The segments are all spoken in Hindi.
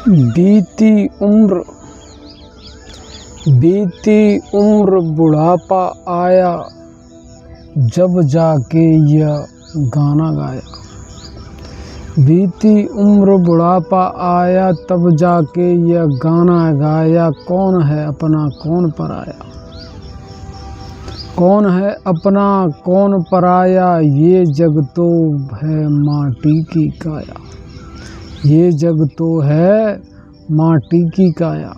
बीती उम्र बुढ़ापा आया, जब जाके यह गाना गाया। बीती उम्र बुढ़ापा आया, तब जाके यह गाना गाया। कौन है अपना कौन पराया, कौन है अपना कौन पराया। ये जग तो है माटी की काया, ये जग तो है माटी की काया।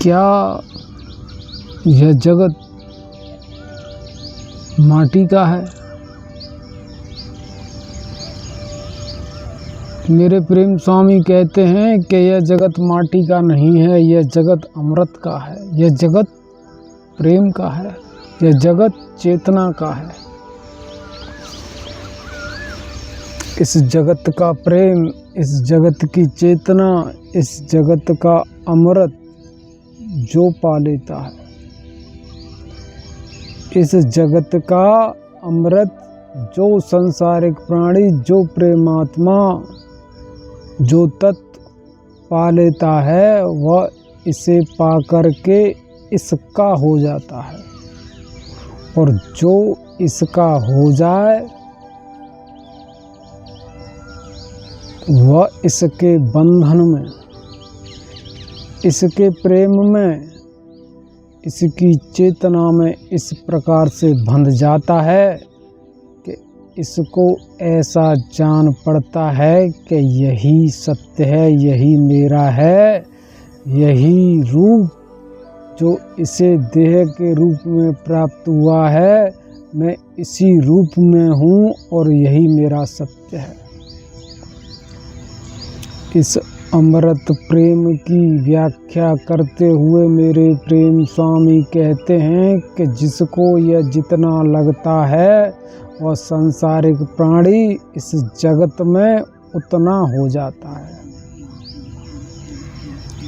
क्या यह जगत माटी का है? मेरे प्रेम स्वामी कहते हैं कि यह जगत माटी का नहीं है, यह जगत अमृत का है, यह जगत प्रेम का है, यह जगत चेतना का है। इस जगत का प्रेम, इस जगत की चेतना, इस जगत का अमृत जो पा लेता है, इस जगत का अमृत जो संसारिक प्राणी, जो प्रेमात्मा, जो तत्व पा लेता है, वह इसे पा करके इसका हो जाता है। और जो इसका हो जाए वह इसके बंधन में, इसके प्रेम में, इसकी चेतना में इस प्रकार से बंध जाता है कि इसको ऐसा जान पड़ता है कि यही सत्य है, यही मेरा है, यही रूप जो इसे देह के रूप में प्राप्त हुआ है, मैं इसी रूप में हूँ और यही मेरा सत्य है। इस अमृत प्रेम की व्याख्या करते हुए मेरे प्रेम स्वामी कहते हैं कि जिसको यह जितना लगता है वह सांसारिक प्राणी इस जगत में उतना हो जाता है।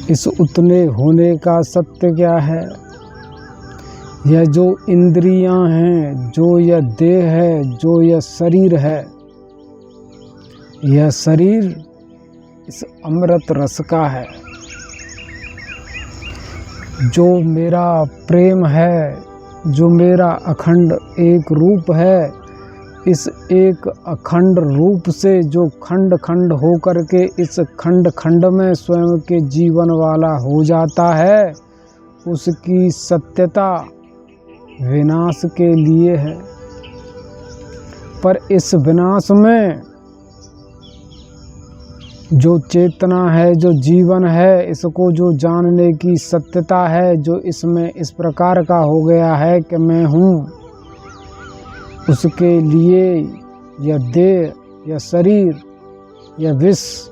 इस उतने होने का सत्य क्या है? यह जो इंद्रियां हैं, जो यह देह है, जो यह शरीर है, यह शरीर इस अमृत रस का है। जो मेरा प्रेम है, जो मेरा अखंड एक रूप है, इस एक अखंड रूप से जो खंड खंड हो करके इस खंड खंड में स्वयं के जीवन वाला हो जाता है, उसकी सत्यता विनाश के लिए है। पर इस विनाश में जो चेतना है, जो जीवन है, इसको जो जानने की सत्यता है, जो इसमें इस प्रकार का हो गया है कि मैं हूँ, उसके लिए यह देह, यह शरीर, यह विष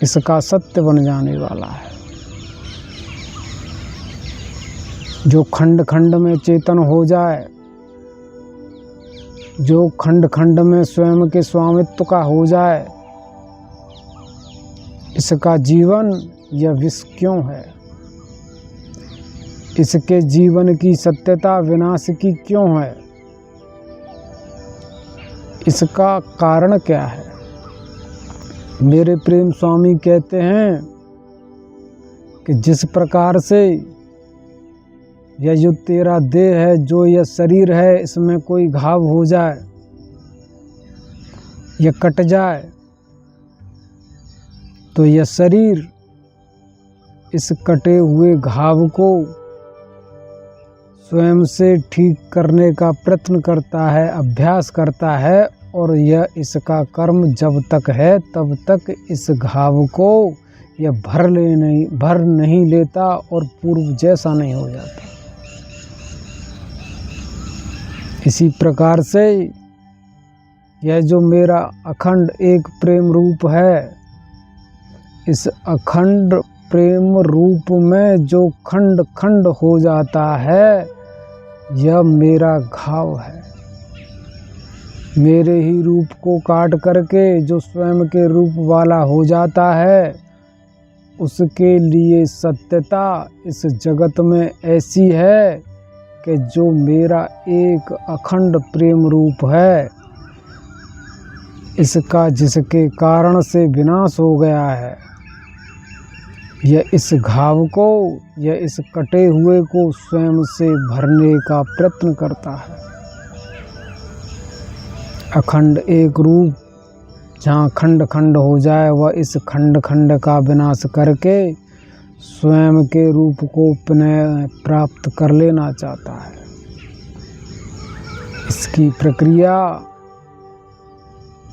इसका सत्य बन जाने वाला है। जो खंड खंड में चेतन हो जाए, जो खंड खंड में स्वयं के स्वामित्व का हो जाए, इसका जीवन यह विष क्यों है? इसके जीवन की सत्यता विनाश की क्यों है? इसका कारण क्या है? मेरे प्रेम स्वामी कहते हैं कि जिस प्रकार से यह जो तेरा देह है, जो यह शरीर है, इसमें कोई घाव हो जाए, यह कट जाए, तो यह शरीर इस कटे हुए घाव को स्वयं से ठीक करने का प्रयत्न करता है, अभ्यास करता है, और यह इसका कर्म जब तक है तब तक इस घाव को यह भर नहीं लेता और पूर्व जैसा नहीं हो जाता। इसी प्रकार से यह जो मेरा अखंड एक प्रेम रूप है, इस अखंड प्रेम रूप में जो खंड खंड हो जाता है, यह मेरा घाव है। मेरे ही रूप को काट करके जो स्वयं के रूप वाला हो जाता है, उसके लिए सत्यता इस जगत में ऐसी है कि जो मेरा एक अखंड प्रेम रूप है, इसका जिसके कारण से विनाश हो गया है, यह इस घाव को, यह इस कटे हुए को स्वयं से भरने का प्रयत्न करता है। अखंड एक रूप जहाँ खंड खंड हो जाए, वह इस खंड खंड का विनाश करके स्वयं के रूप को पुनः प्राप्त कर लेना चाहता है। इसकी प्रक्रिया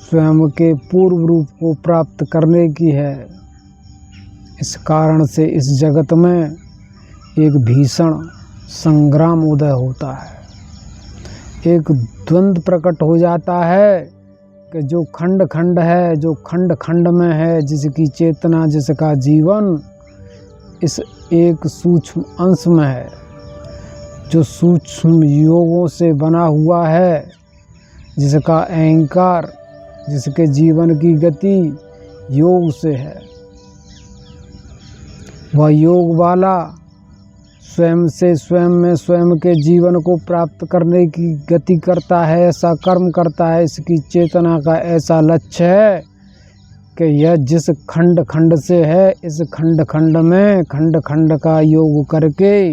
स्वयं के पूर्व रूप को प्राप्त करने की है। इस कारण से इस जगत में एक भीषण संग्राम उदय होता है। एक द्वंद्व प्रकट हो जाता है कि जो खंड खंड है, जो खंड खंड में है, जिसकी चेतना, जिसका जीवन इस एक सूक्ष्म अंश में है, जो सूक्ष्म योगों से बना हुआ है, जिसका अहंकार, जिसके जीवन की गति योग से है। वह योग वाला स्वयं से स्वयं में स्वयं के जीवन को प्राप्त करने की गति करता है, ऐसा कर्म करता है। इसकी चेतना का ऐसा लक्ष्य है कि यह जिस खंड खंड से है, इस खंड खंड में खंड खंड का योग करके,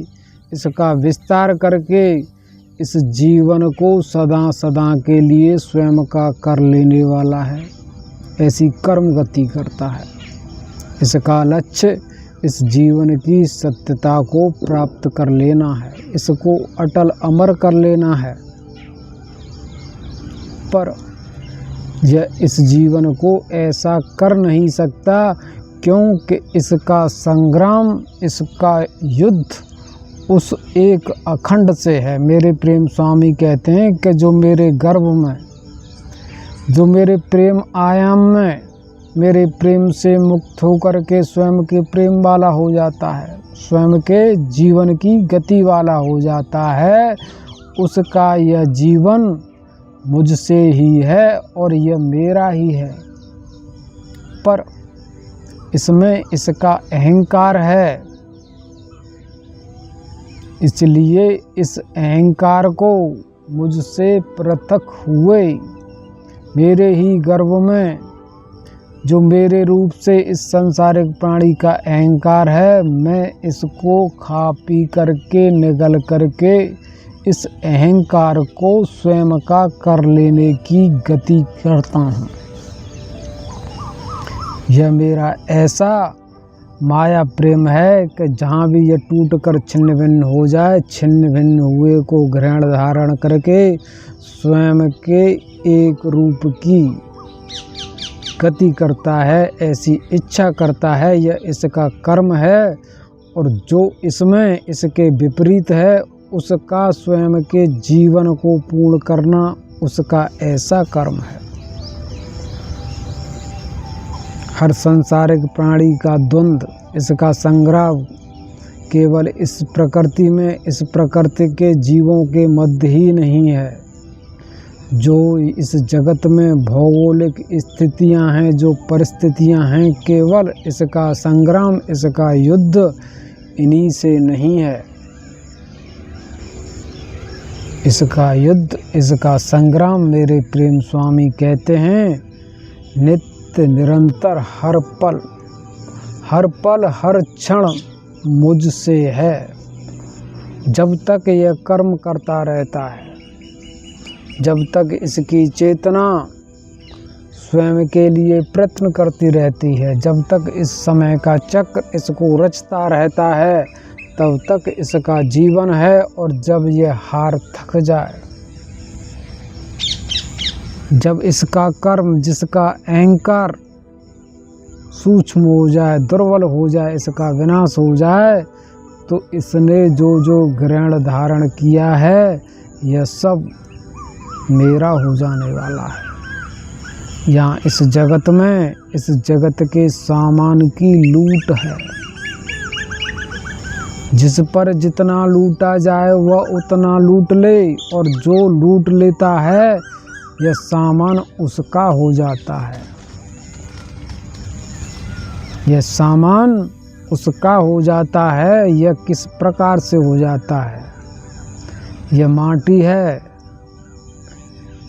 इसका विस्तार करके इस जीवन को सदा सदा के लिए स्वयं का कर लेने वाला है। ऐसी कर्म गति करता है। इसका लक्ष्य इस जीवन की सत्यता को प्राप्त कर लेना है, इसको अटल अमर कर लेना है। पर यह इस जीवन को ऐसा कर नहीं सकता, क्योंकि इसका संग्राम, इसका युद्ध उस एक अखंड से है। मेरे प्रेम स्वामी कहते हैं कि जो मेरे गर्भ में, जो मेरे प्रेम आयाम में मेरे प्रेम से मुक्त होकर के स्वयं के प्रेम वाला हो जाता है, स्वयं के जीवन की गति वाला हो जाता है, उसका यह जीवन मुझसे ही है और यह मेरा ही है। पर इसमें इसका अहंकार है, इसलिए इस अहंकार को मुझसे पृथक हुए मेरे ही गर्भ में जो मेरे रूप से इस संसारिक प्राणी का अहंकार है, मैं इसको खा पी करके निगल करके इस अहंकार को स्वयं का कर लेने की गति करता हूँ। यह मेरा ऐसा माया प्रेम है कि जहाँ भी यह टूट कर छिन्न भिन्न हो जाए, छिन्न भिन्न हुए को ग्रहण धारण करके स्वयं के एक रूप की गति करता है, ऐसी इच्छा करता है। यह इसका कर्म है और जो इसमें इसके विपरीत है, उसका स्वयं के जीवन को पूर्ण करना उसका ऐसा कर्म है। हर सांसारिक प्राणी का द्वंद्व, इसका संग्राम केवल इस प्रकृति में, इस प्रकृति के जीवों के मध्य ही नहीं है। जो इस जगत में भौगोलिक स्थितियां हैं, जो परिस्थितियां हैं, केवल इसका संग्राम, इसका युद्ध इन्हीं से नहीं है। इसका युद्ध, इसका संग्राम मेरे प्रेम स्वामी कहते हैं नित्य निरंतर हर पल हर क्षण मुझसे है। जब तक यह कर्म करता रहता है, जब तक इसकी चेतना स्वयं के लिए प्रयत्न करती रहती है, जब तक इस समय का चक्र इसको रचता रहता है, तब तक इसका जीवन है। और जब यह हार थक जाए, जब इसका कर्म, जिसका अहंकार सूक्ष्म हो जाए, दुर्बल हो जाए, इसका विनाश हो जाए, तो इसने जो जो ग्रहण धारण किया है, यह सब मेरा हो जाने वाला है। यहाँ इस जगत में, इस जगत के सामान की लूट है। जिस पर जितना लूटा जाए वह उतना लूट ले, और जो लूट लेता है यह सामान उसका हो जाता है। यह सामान उसका हो जाता है। यह किस प्रकार से हो जाता है? यह माटी है,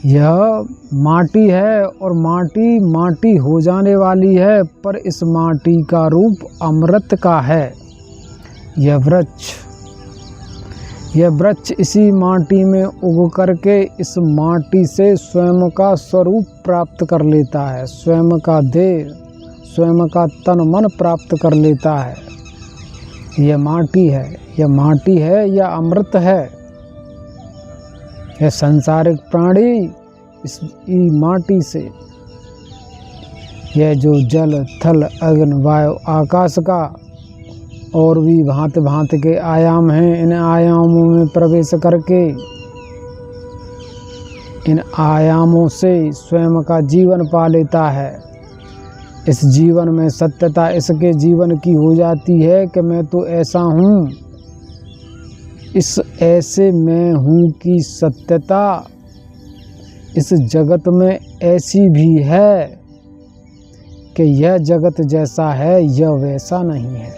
यह माटी है और माटी माटी हो जाने वाली है, पर इस माटी का रूप अमृत का है। यह वृक्ष इसी माटी में उग करके इस माटी से स्वयं का स्वरूप प्राप्त कर लेता है, स्वयं का देह, स्वयं का तन मन प्राप्त कर लेता है। यह माटी है, यह माटी है, यह अमृत है। यह सांसारिक प्राणी इस माटी से, यह जो जल थल अग्नि वायु आकाश का और भी भांति भांति के आयाम हैं, इन आयामों में प्रवेश करके इन आयामों से स्वयं का जीवन पा लेता है। इस जीवन में सत्यता इसके जीवन की हो जाती है कि मैं तो ऐसा हूँ। इस ऐसे मैं हूँ की सत्यता इस जगत में ऐसी भी है कि यह जगत जैसा है यह वैसा नहीं है।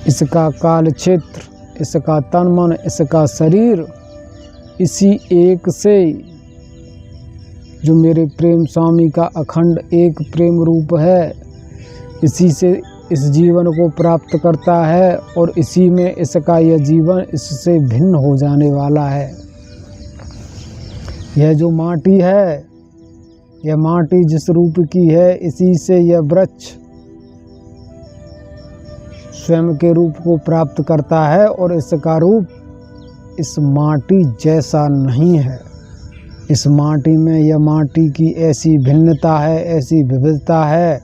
इसका काल क्षेत्र, इसका तन मन, इसका शरीर इसी एक से, जो मेरे प्रेम स्वामी का अखंड एक प्रेम रूप है, इसी से इस जीवन को प्राप्त करता है और इसी में इसका यह जीवन इससे भिन्न हो जाने वाला है। यह जो माटी है, यह माटी जिस रूप की है, इसी से यह वृक्ष स्वयं के रूप को प्राप्त करता है और इसका रूप इस माटी जैसा नहीं है। इस माटी में यह माटी की ऐसी भिन्नता है, ऐसी विविधता है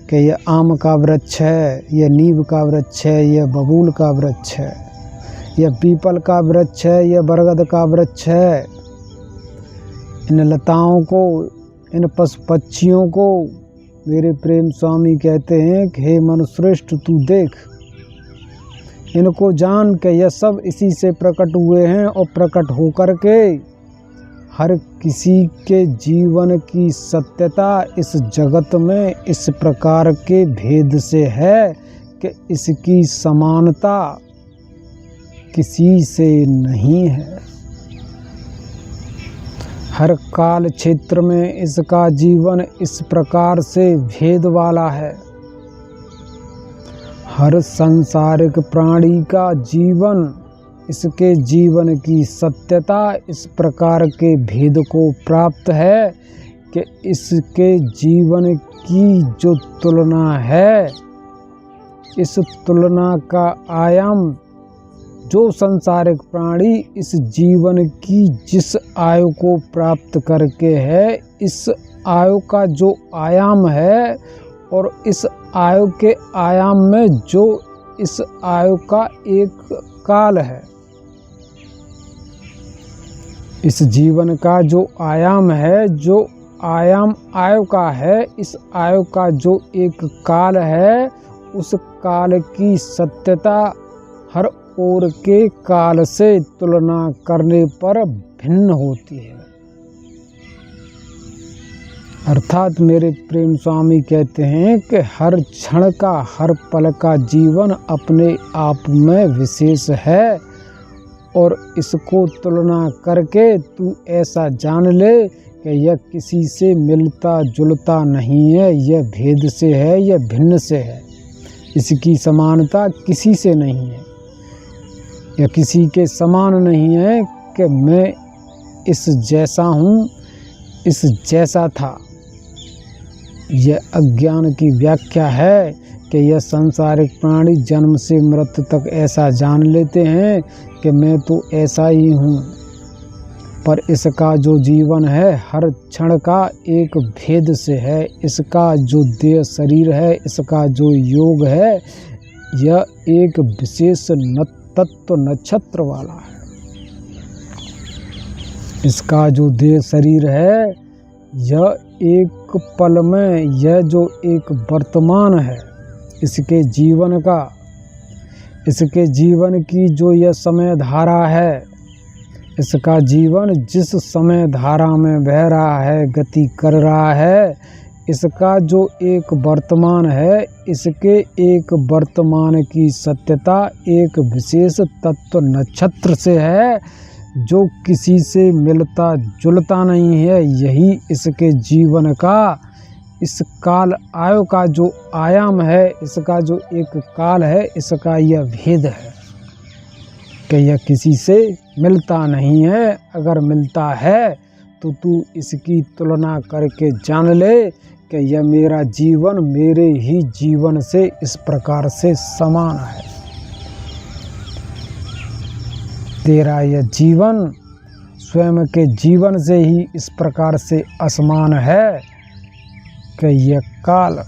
कि यह आम का वृक्ष है, यह नीम का वृक्ष है, यह बबूल का वृक्ष है, यह पीपल का वृक्ष है, यह बरगद का वृक्ष है। इन लताओं को, इन पशु पक्षियों को मेरे प्रेम स्वामी कहते हैं कि हे मनुश्रेष्ठ तू देख, इनको जान के यह सब इसी से प्रकट हुए हैं और प्रकट होकर के हर किसी के जीवन की सत्यता इस जगत में इस प्रकार के भेद से है कि इसकी समानता किसी से नहीं है। हर काल क्षेत्र में इसका जीवन इस प्रकार से भेद वाला है। हर सांसारिक प्राणी का जीवन, इसके जीवन की सत्यता इस प्रकार के भेद को प्राप्त है कि इसके जीवन की जो तुलना है, इस तुलना का आयाम जो सांसारिक प्राणी इस जीवन की जिस आयु को प्राप्त करके है, इस आयु का जो आयाम है और इस आयु के आयाम में जो इस आयु का एक काल है, इस जीवन का जो आयाम है, जो आयाम आयु का है, इस आयु का जो एक काल है, उस काल की सत्यता हर ओर के काल से तुलना करने पर भिन्न होती है। अर्थात मेरे प्रेम स्वामी कहते हैं कि हर क्षण का, हर पल का जीवन अपने आप में विशेष है और इसको तुलना करके तू ऐसा जान ले कि यह किसी से मिलता जुलता नहीं है, यह भेद से है, यह भिन्न से है। इसकी समानता किसी से नहीं है, यह किसी के समान नहीं है कि मैं इस जैसा हूँ, इस जैसा था। यह अज्ञान की व्याख्या है कि यह सांसारिक प्राणी जन्म से मृत्यु तक ऐसा जान लेते हैं कि मैं तो ऐसा ही हूँ, पर इसका जो जीवन है हर क्षण का एक भेद से है। इसका जो देह शरीर है, इसका जो योग है, यह एक विशेष तत्व नक्षत्र वाला है। इसका जो देह शरीर है, यह एक पल में, यह जो एक वर्तमान है इसके जीवन का, इसके जीवन की जो यह समय धारा है, इसका जीवन जिस समय धारा में बह रहा है, गति कर रहा है, इसका जो एक वर्तमान है, इसके एक वर्तमान की सत्यता एक विशेष तत्व नक्षत्र से है, जो किसी से मिलता जुलता नहीं है, यही इसके जीवन का, इस काल आयु का जो आयाम है, इसका जो एक काल है, इसका यह भेद है कि यह किसी से मिलता नहीं है। अगर मिलता है तो तू इसकी तुलना करके जान ले कि यह मेरा जीवन मेरे ही जीवन से इस प्रकार से समान है। तेरा यह जीवन स्वयं के जीवन से ही इस प्रकार से असमान है कि यह काल,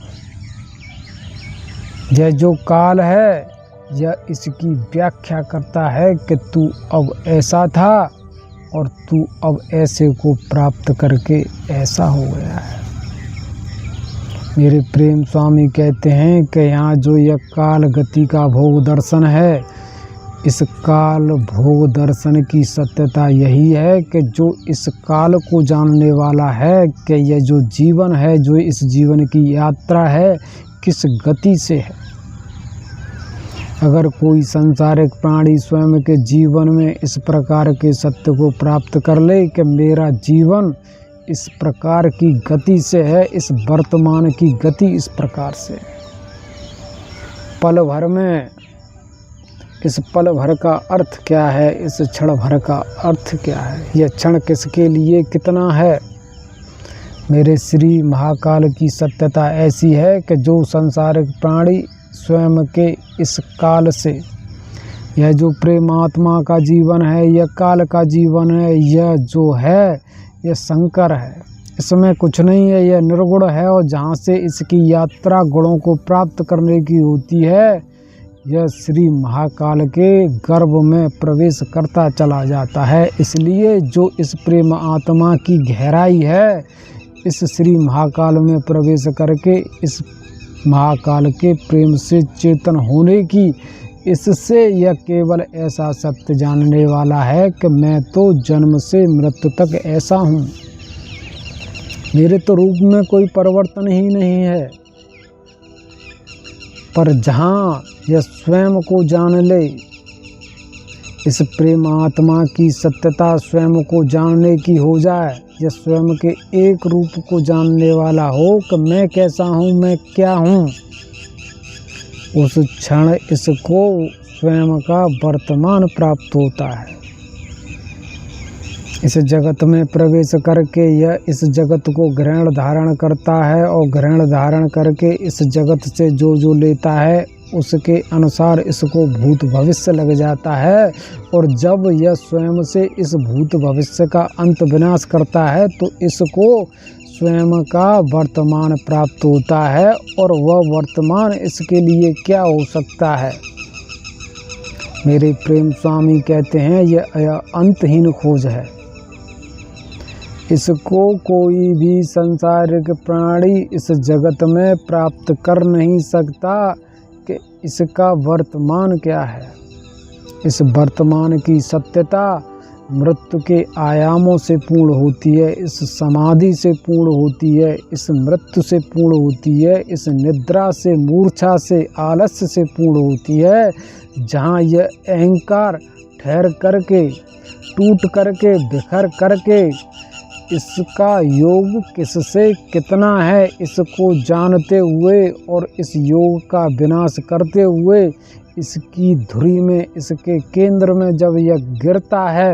यह जो काल है, यह इसकी व्याख्या करता है कि तू अब ऐसा था और तू अब ऐसे को प्राप्त करके ऐसा हो गया है। मेरे प्रेम स्वामी कहते हैं कि यहाँ जो यह काल गति का भोग दर्शन है, इस काल भोग दर्शन की सत्यता यही है कि जो इस काल को जानने वाला है कि यह जो जीवन है, जो इस जीवन की यात्रा है, किस गति से है। अगर कोई सांसारिक प्राणी स्वयं के जीवन में इस प्रकार के सत्य को प्राप्त कर ले कि मेरा जीवन इस प्रकार की गति से है, इस वर्तमान की गति इस प्रकार से है, पल भर में, इस पल भर का अर्थ क्या है, इस क्षण भर का अर्थ क्या है, यह क्षण किसके लिए कितना है। मेरे श्री महाकाल की सत्यता ऐसी है कि जो सांसारिक प्राणी स्वयं के इस काल से, यह जो प्रेमात्मा का जीवन है, यह काल का जीवन है, यह जो है यह शंकर है, इसमें कुछ नहीं है, यह निर्गुण है। और जहाँ से इसकी यात्रा गुणों को प्राप्त करने की होती है, यह श्री महाकाल के गर्भ में प्रवेश करता चला जाता है। इसलिए जो इस प्रेम आत्मा की गहराई है, इस श्री महाकाल में प्रवेश करके इस महाकाल के प्रेम से चेतन होने की, इससे यह केवल ऐसा सत्य जानने वाला है कि मैं तो जन्म से मृत्यु तक ऐसा हूँ, मेरे तो रूप में कोई परिवर्तन ही नहीं है। पर जहाँ यह स्वयं को जान ले, इस प्रेम आत्मा की सत्यता स्वयं को जानने की हो जाए, यह स्वयं के एक रूप को जानने वाला हो कि मैं कैसा हूँ, मैं क्या हूँ, उस क्षण इसको स्वयं का वर्तमान प्राप्त होता है। इस जगत में प्रवेश करके यह इस जगत को ग्रहण धारण करता है और ग्रहण धारण करके इस जगत से जो जो लेता है उसके अनुसार इसको भूत भविष्य लग जाता है। और जब यह स्वयं से इस भूत भविष्य का अंत विनाश करता है तो इसको स्वयं का वर्तमान प्राप्त होता है। और वह वर्तमान इसके लिए क्या हो सकता है। मेरे प्रेम स्वामी कहते हैं यह अंतहीन खोज है। इसको कोई भी संसारिक प्राणी इस जगत में प्राप्त कर नहीं सकता कि इसका वर्तमान क्या है। इस वर्तमान की सत्यता मृत्यु के आयामों से पूर्ण होती है, इस समाधि से पूर्ण होती है, इस मृत्यु से पूर्ण होती है, इस निद्रा से, मूर्छा से, आलस्य से पूर्ण होती है। जहाँ यह अहंकार ठहर करके, टूट करके, बिखर करके इसका योग किससे कितना है इसको जानते हुए और इस योग का विनाश करते हुए इसकी धुरी में, इसके केंद्र में जब यह गिरता है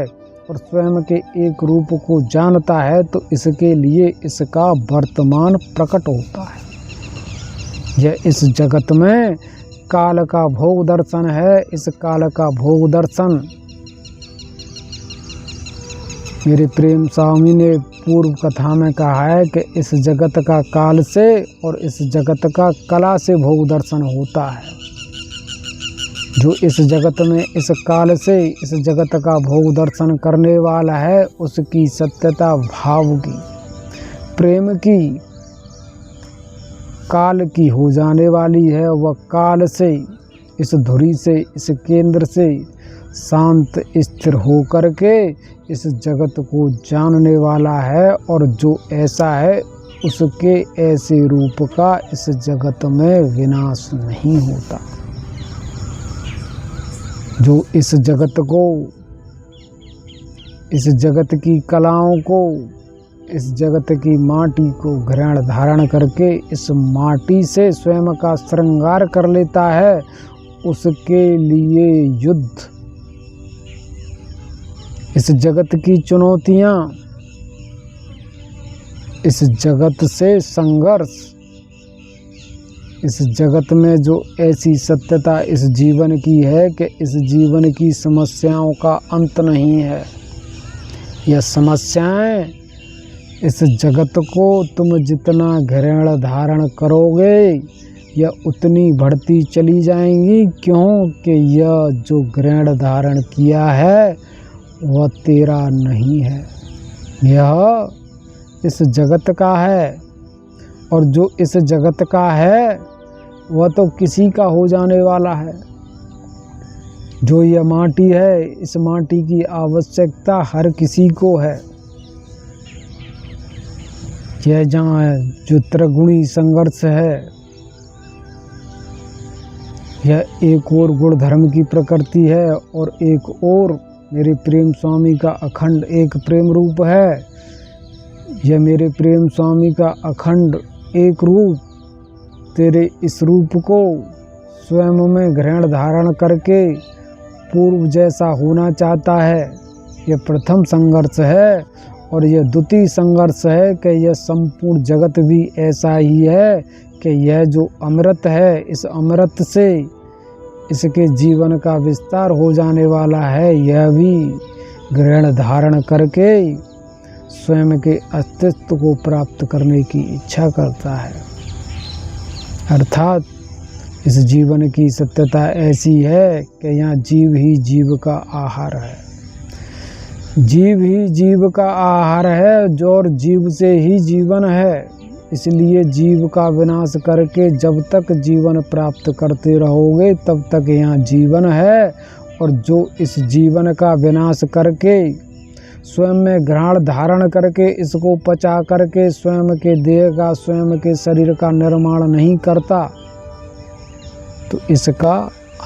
और स्वयं के एक रूप को जानता है तो इसके लिए इसका वर्तमान प्रकट होता है। यह इस जगत में काल का भोग दर्शन है। इस काल का भोग दर्शन मेरे प्रेम स्वामी ने पूर्व कथा में कहा है कि इस जगत का काल से और इस जगत का कला से भोग दर्शन होता है। जो इस जगत में इस काल से इस जगत का भोग दर्शन करने वाला है उसकी सत्यता भाव की, प्रेम की, काल की हो जाने वाली है। वह काल से, इस धुरी से, इस केंद्र से शांत स्थिर हो करके इस जगत को जानने वाला है। और जो ऐसा है उसके ऐसे रूप का इस जगत में विनाश नहीं होता। जो इस जगत को इस जगत की कलाओं को, इस जगत की माटी को ग्रहण धारण करके इस माटी से स्वयं का श्रृंगार कर लेता है, उसके लिए युद्ध, इस जगत की चुनौतियां, इस जगत से संघर्ष, इस जगत में जो ऐसी सत्यता इस जीवन की है कि इस जीवन की समस्याओं का अंत नहीं है। यह समस्याएं इस जगत को तुम जितना ग्रहण धारण करोगे यह उतनी बढ़ती चली जाएंगी, क्योंकि यह जो ग्रहण धारण किया है वह तेरा नहीं है, यह इस जगत का है। और जो इस जगत का है वह तो किसी का हो जाने वाला है। जो यह माटी है, इस माटी की आवश्यकता हर किसी को है। यह जहाँ जो त्रिगुणी संघर्ष है, यह एक और गुण धर्म की प्रकृति है और एक और मेरे प्रेम स्वामी का अखंड एक प्रेम रूप है। यह मेरे प्रेम स्वामी का अखंड एक रूप तेरे इस रूप को स्वयं में ग्रहण धारण करके पूर्व जैसा होना चाहता है। यह प्रथम संघर्ष है। और यह द्वितीय संघर्ष है कि यह संपूर्ण जगत भी ऐसा ही है कि यह जो अमृत है, इस अमृत से इसके जीवन का विस्तार हो जाने वाला है। यह भी ग्रहण धारण करके स्वयं के अस्तित्व को प्राप्त करने की इच्छा करता है। अर्थात इस जीवन की सत्यता ऐसी है कि यहाँ जीव ही जीव का आहार है, जीव ही जीव का आहार है, और जीव से ही जीवन है। इसलिए जीव का विनाश करके जब तक जीवन प्राप्त करते रहोगे तब तक यहाँ जीवन है। और जो इस जीवन का विनाश करके स्वयं में ग्रहण धारण करके इसको पचा करके स्वयं के देह का, स्वयं के शरीर का निर्माण नहीं करता तो इसका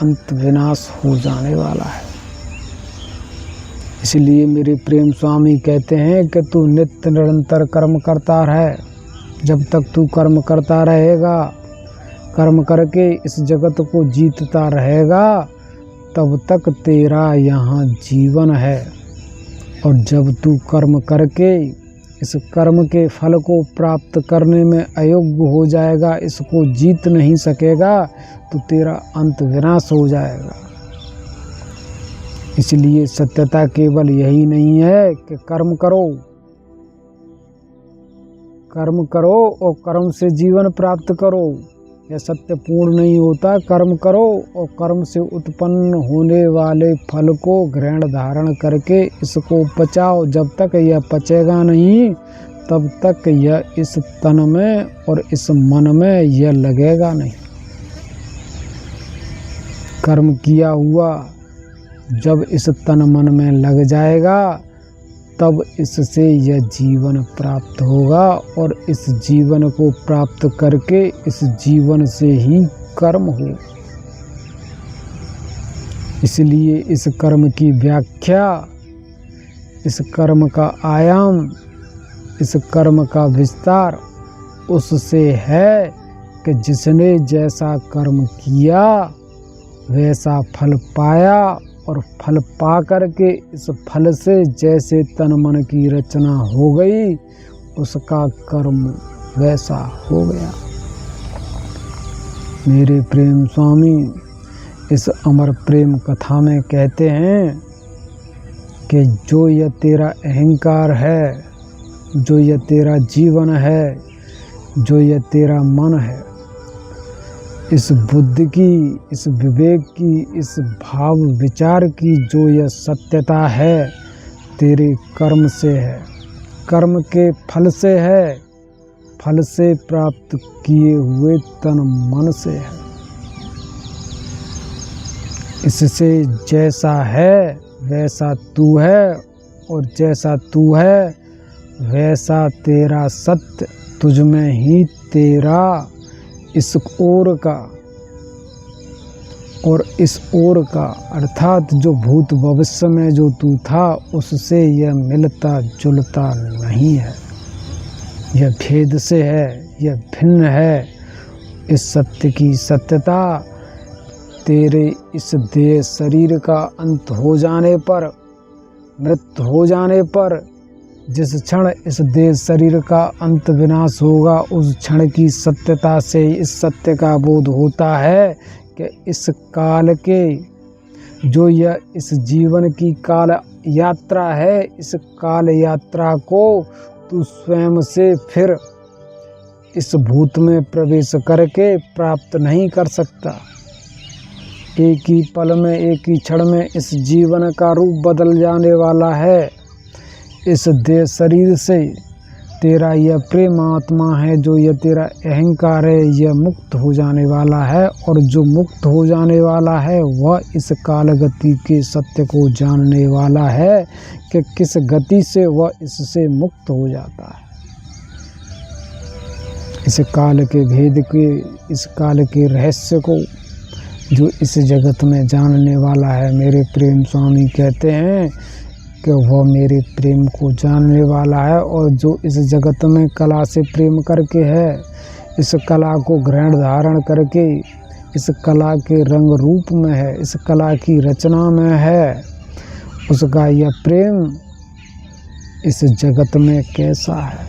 अंत विनाश हो जाने वाला है। इसलिए मेरे प्रेम स्वामी कहते हैं कि तू नित्य निरंतर कर्म करता रहे। जब तक तू कर्म करता रहेगा, कर्म करके इस जगत को जीतता रहेगा, तब तक तेरा यहाँ जीवन है। और जब तू कर्म करके इस कर्म के फल को प्राप्त करने में अयोग्य हो जाएगा, इसको जीत नहीं सकेगा, तो तेरा अंत विनाश हो जाएगा। इसलिए सत्यता केवल यही नहीं है कि कर्म करो, कर्म करो और कर्म से जीवन प्राप्त करो। यह सत्य पूर्ण नहीं होता। कर्म करो और कर्म से उत्पन्न होने वाले फल को ग्रहण धारण करके इसको पचाओ। जब तक यह पचेगा नहीं तब तक यह इस तन में और इस मन में यह लगेगा नहीं। कर्म किया हुआ जब इस तन मन में लग जाएगा तब इससे यह जीवन प्राप्त होगा। और इस जीवन को प्राप्त करके इस जीवन से ही कर्म हो। इसलिए इस कर्म की व्याख्या, इस कर्म का आयाम, इस कर्म का विस्तार उससे है कि जिसने जैसा कर्म किया वैसा फल पाया। और फल पा करके इस फल से जैसे तन मन की रचना हो गई उसका कर्म वैसा हो गया। मेरे प्रेम स्वामी इस अमर प्रेम कथा में कहते हैं कि जो यह तेरा अहंकार है, जो यह तेरा जीवन है, जो यह तेरा मन है, इस बुद्धि की, इस विवेक की, इस भाव विचार की जो यह सत्यता है तेरे कर्म से है, कर्म के फल से है, फल से प्राप्त किए हुए तन मन से है। इससे जैसा है वैसा तू है और जैसा तू है वैसा तेरा सत्य तुझ में ही तेरा इस ओर का और इस ओर का अर्थात जो भूत भविष्य में जो तू था उससे यह मिलता जुलता नहीं है, यह भेद से है, यह भिन्न है। इस सत्य की सत्यता तेरे इस देह शरीर का अंत हो जाने पर, मृत्यु हो जाने पर, जिस क्षण इस देह शरीर का अंत विनाश होगा उस क्षण की सत्यता से इस सत्य का बोध होता है कि इस काल के जो यह इस जीवन की काल यात्रा है, इस काल यात्रा को तू स्वयं से फिर इस भूत में प्रवेश करके प्राप्त नहीं कर सकता। एक ही पल में, एक ही क्षण में इस जीवन का रूप बदल जाने वाला है। इस देह शरीर से तेरा यह प्रेम आत्मा है, जो यह तेरा अहंकार है, यह मुक्त हो जाने वाला है। और जो मुक्त हो जाने वाला है वह इस काल गति के सत्य को जानने वाला है कि किस गति से वह इससे मुक्त हो जाता है। इस काल के भेद के, इस काल के रहस्य को जो इस जगत में जानने वाला है, मेरे प्रेम स्वामी कहते हैं कि वह मेरे प्रेम को जानने वाला है। और जो इस जगत में कला से प्रेम करके है, इस कला को ग्रहण धारण करके इस कला के रंग रूप में है, इस कला की रचना में है, उसका यह प्रेम इस जगत में कैसा है।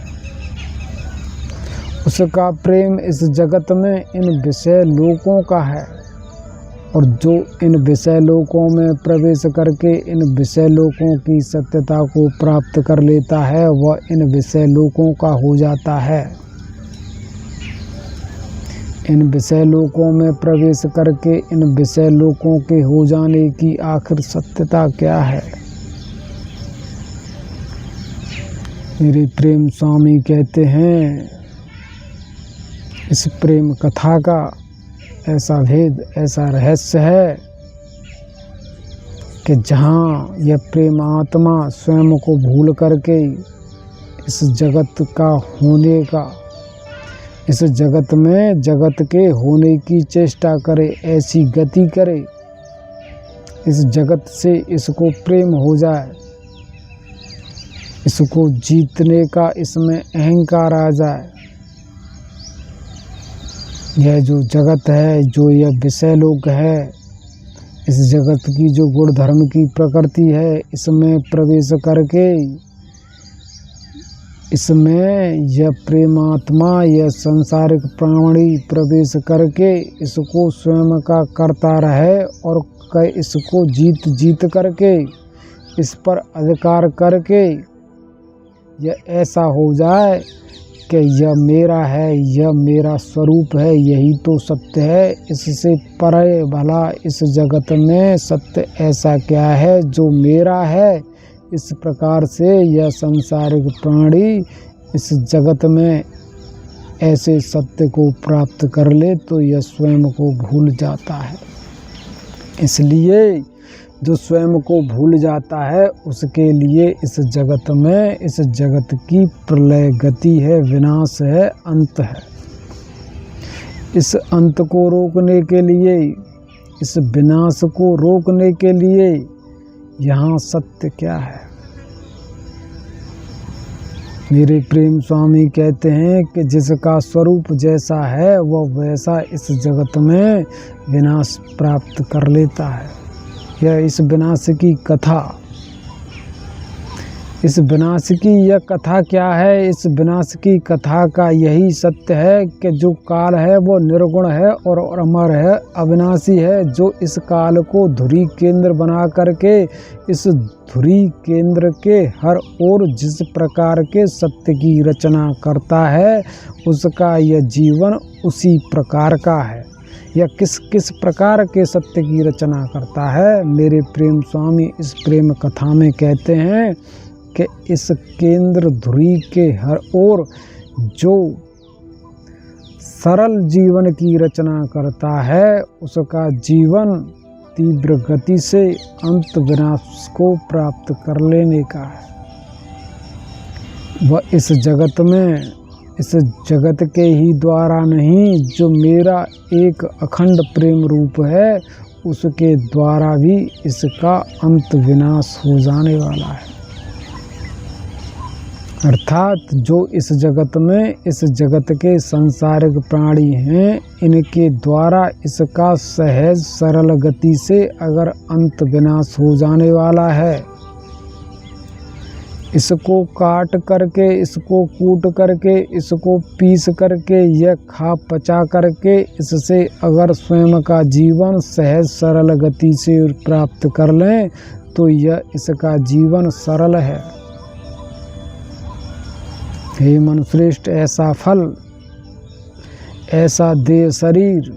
उसका प्रेम इस जगत में इन विषय लोकों का है। और जो इन विषय लोकों में प्रवेश करके इन विषय लोकों की सत्यता को प्राप्त कर लेता है वह इन विषय लोकों का हो जाता है। इन विषय लोकों में प्रवेश करके इन विषय लोकों के हो जाने की आखिर सत्यता क्या है। मेरे प्रेम स्वामी कहते हैं इस प्रेम कथा का ऐसा भेद, ऐसा रहस्य है कि जहाँ यह प्रेम आत्मा स्वयं को भूल करके इस जगत का होने का, इस जगत में जगत के होने की चेष्टा करे, ऐसी गति करे, इस जगत से इसको प्रेम हो जाए, इसको जीतने का इसमें अहंकार आ जाए। यह जो जगत है, जो यह विषय लोक है, इस जगत की जो गुण धर्म की प्रकृति है, इसमें प्रवेश करके इसमें यह प्रेमात्मा, यह संसारिक प्राणी प्रवेश करके इसको स्वयं का करता रहे और इसको जीत करके इस पर अधिकार करके यह ऐसा हो जाए कि यह मेरा है, यह मेरा स्वरूप है, यही तो सत्य है। इससे परे भला इस जगत में सत्य ऐसा क्या है जो मेरा है। इस प्रकार से यह संसारिक प्राणी इस जगत में ऐसे सत्य को प्राप्त कर ले तो यह स्वयं को भूल जाता है। इसलिए जो स्वयं को भूल जाता है उसके लिए इस जगत में, इस जगत की प्रलय गति है, विनाश है, अंत है। इस अंत को रोकने के लिए, इस विनाश को रोकने के लिए यहाँ सत्य क्या है। मेरे प्रेम स्वामी कहते हैं कि जिसका स्वरूप जैसा है वह वैसा इस जगत में विनाश प्राप्त कर लेता है। यह इस विनाश की कथा, इस विनाश की यह कथा क्या है। इस विनाश की कथा का यही सत्य है कि जो काल है वो निर्गुण है और अमर है, अविनाशी है। जो इस काल को धुरी केंद्र बना करके इस धुरी केंद्र के हर ओर जिस प्रकार के सत्य की रचना करता है उसका यह जीवन उसी प्रकार का है। यह किस किस प्रकार के सत्य की रचना करता है। मेरे प्रेम स्वामी इस प्रेम कथा में कहते हैं कि इस केंद्र धुरी के हर ओर जो सरल जीवन की रचना करता है उसका जीवन तीव्र गति से अंत विनाश को प्राप्त कर लेने का है। वह इस जगत में, इस जगत के ही द्वारा नहीं, जो मेरा एक अखंड प्रेम रूप है उसके द्वारा भी इसका अंत विनाश हो जाने वाला है। अर्थात जो इस जगत में, इस जगत के सांसारिक प्राणी हैं, इनके द्वारा इसका सहज सरल गति से अगर अंत विनाश हो जाने वाला है, इसको काट करके, इसको कूट करके, इसको पीस करके या खा पचा करके इससे अगर स्वयं का जीवन सहज सरल गति से प्राप्त कर लें तो यह इसका जीवन सरल है। हे मनुश्रेष्ठ, ऐसा फल, ऐसा देह शरीर,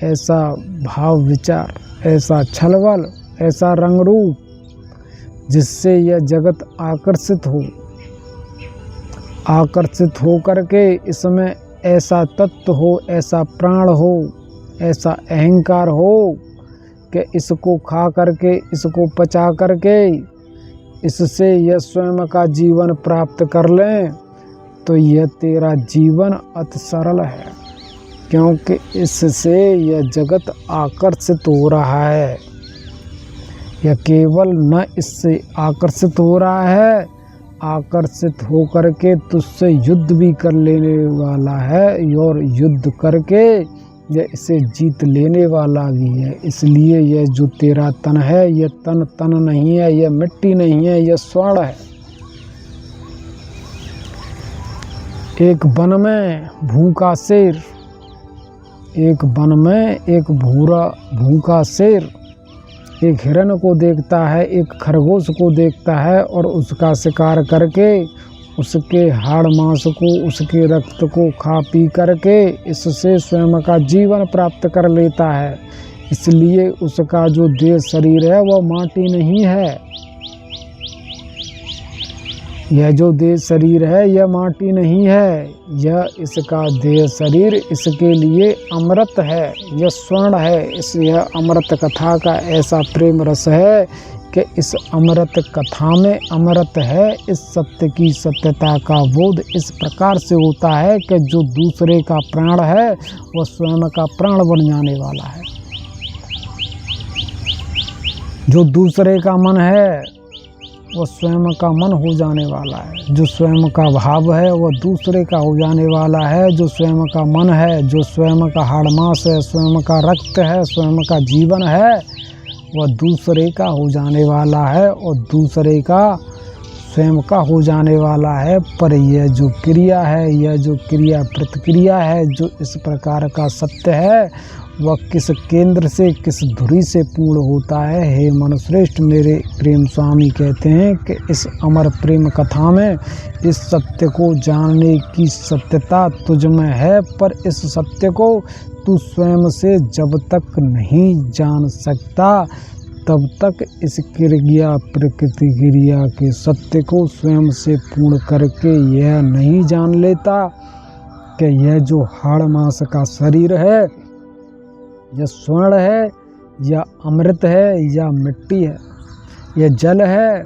ऐसा भाव विचार, ऐसा छलबल, ऐसा रंग रूप जिससे यह जगत आकर्षित हो करके इसमें ऐसा तत्व हो, ऐसा प्राण हो, ऐसा अहंकार हो कि इसको खा करके, इसको पचा करके इससे यह स्वयं का जीवन प्राप्त कर लें तो यह तेरा जीवन अति सरल है, क्योंकि इससे यह जगत आकर्षित हो रहा है। यह केवल न इससे आकर्षित हो रहा है, आकर्षित हो करके तुझसे युद्ध भी कर लेने वाला है और युद्ध करके यह इसे जीत लेने वाला भी है। इसलिए यह जो तेरा तन है, यह तन नहीं है, यह मिट्टी नहीं है, यह स्वर्ण है। एक वन में भूखा शेर, एक वन में एक भूखा शेर एक हिरण को देखता है, एक खरगोश को देखता है और उसका शिकार करके उसके हाड़ मांस को, उसके रक्त को खा पी करके इससे स्वयं का जीवन प्राप्त कर लेता है। इसलिए उसका जो देह शरीर है वह माटी नहीं है। यह जो देह शरीर है यह माटी नहीं है, यह इसका देह शरीर इसके लिए अमृत है, यह स्वर्ण है। यह अमृत कथा का ऐसा प्रेम रस है कि इस अमृत कथा में अमृत है। इस सत्य की सत्यता का बोध इस प्रकार से होता है कि जो दूसरे का प्राण है वह स्वयं का प्राण बन जाने वाला है। जो दूसरे का मन है वह स्वयं का मन हो जाने वाला है। जो स्वयं का भाव है वह दूसरे का हो जाने वाला है। जो स्वयं का मन है, जो स्वयं का हाड़ मांस है, स्वयं का रक्त है, स्वयं का जीवन है, वह दूसरे का हो जाने वाला है और दूसरे का स्वयं का हो जाने वाला है। पर यह जो क्रिया है, यह जो क्रिया प्रतिक्रिया है, जो इस प्रकार का सत्य है वह किस केंद्र से, किस धुरी से पूर्ण होता है। हे मनुश्रेष्ठ, मेरे प्रेम स्वामी कहते हैं कि इस अमर प्रेम कथा में इस सत्य को जानने की सत्यता तुझ में है, पर इस सत्य को तू स्वयं से जब तक नहीं जान सकता तब तक इस क्रिया प्रकृति क्रिया के सत्य को स्वयं से पूर्ण करके यह नहीं जान लेता कि यह जो हाड़ मांस का शरीर है यह स्वर्ण है या अमृत है या मिट्टी है, यह जल है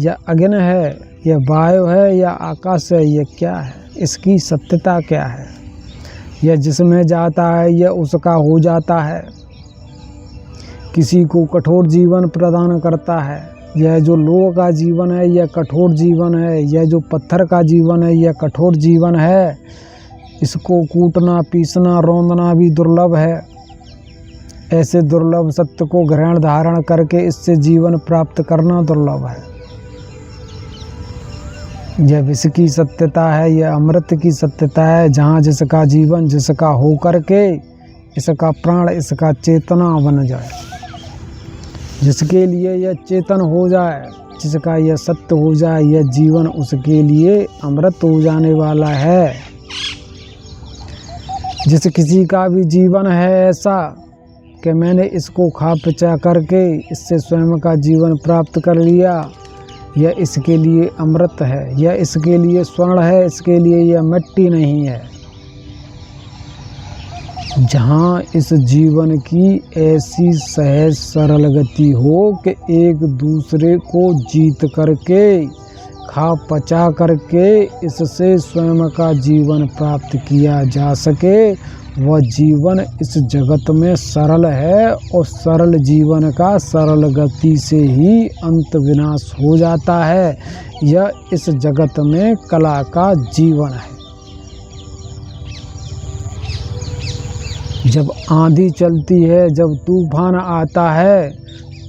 या अग्नि है, यह वायु है या आकाश है, यह क्या है, इसकी सत्यता क्या है। यह जिसमें जाता है यह उसका हो जाता है। किसी को कठोर जीवन प्रदान करता है। यह जो लोह का जीवन है यह कठोर जीवन है, यह जो पत्थर का जीवन है यह कठोर जीवन है। इसको कूटना, पीसना, रौंदना भी दुर्लभ है। ऐसे दुर्लभ सत्य को ग्रहण धारण करके इससे जीवन प्राप्त करना दुर्लभ है। यह विष की सत्यता है, यह अमृत की सत्यता है, जहाँ जिसका जीवन जिसका हो करके इसका प्राण, इसका चेतना बन जाए, जिसके लिए यह चेतन हो जाए, जिसका यह सत्य हो जाए, यह जीवन उसके लिए अमृत हो जाने वाला है। जिस किसी का भी जीवन है ऐसा कि मैंने इसको खा पचा करके इससे स्वयं का जीवन प्राप्त कर लिया, यह इसके लिए अमृत है, यह इसके लिए स्वर्ण है, इसके लिए यह मिट्टी नहीं है। जहाँ इस जीवन की ऐसी सहज सरल गति हो कि एक दूसरे को जीत करके, खा पचा करके इससे स्वयं का जीवन प्राप्त किया जा सके, वह जीवन इस जगत में सरल है और सरल जीवन का सरल गति से ही अंत विनाश हो जाता है। यह इस जगत में कला का जीवन है। जब आंधी चलती है, जब तूफान आता है,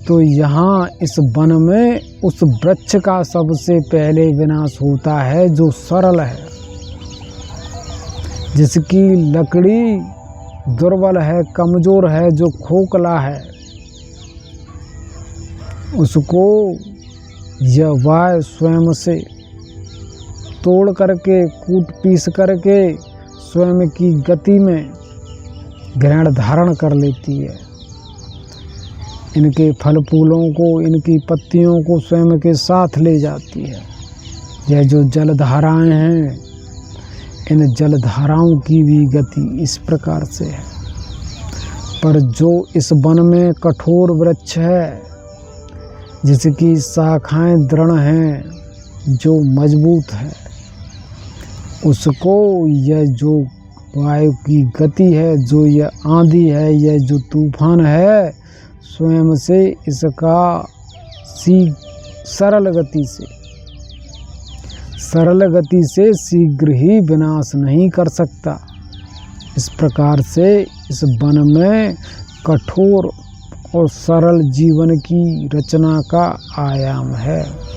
तो यहाँ इस वन में उस वृक्ष का सबसे पहले विनाश होता है जो सरल है, जिसकी लकड़ी दुर्बल है, कमजोर है, जो खोखला है। उसको यह वायु स्वयं से तोड़ करके, कूट पीस करके स्वयं की गति में ग्रहण धारण कर लेती है। इनके फल फूलों को, इनकी पत्तियों को स्वयं के साथ ले जाती है। यह जो जलधाराएं हैं, इन जलधाराओं की भी गति इस प्रकार से है। पर जो इस वन में कठोर वृक्ष है, जिसकी शाखाएं दृढ़ हैं, जो मजबूत है, उसको यह जो वायु की गति है, जो यह आंधी है, यह जो तूफान है, स्वयं से इसका सरल गति से शीघ्र ही विनाश नहीं कर सकता। इस प्रकार से इस वन में कठोर और सरल जीवन की रचना का आयाम है।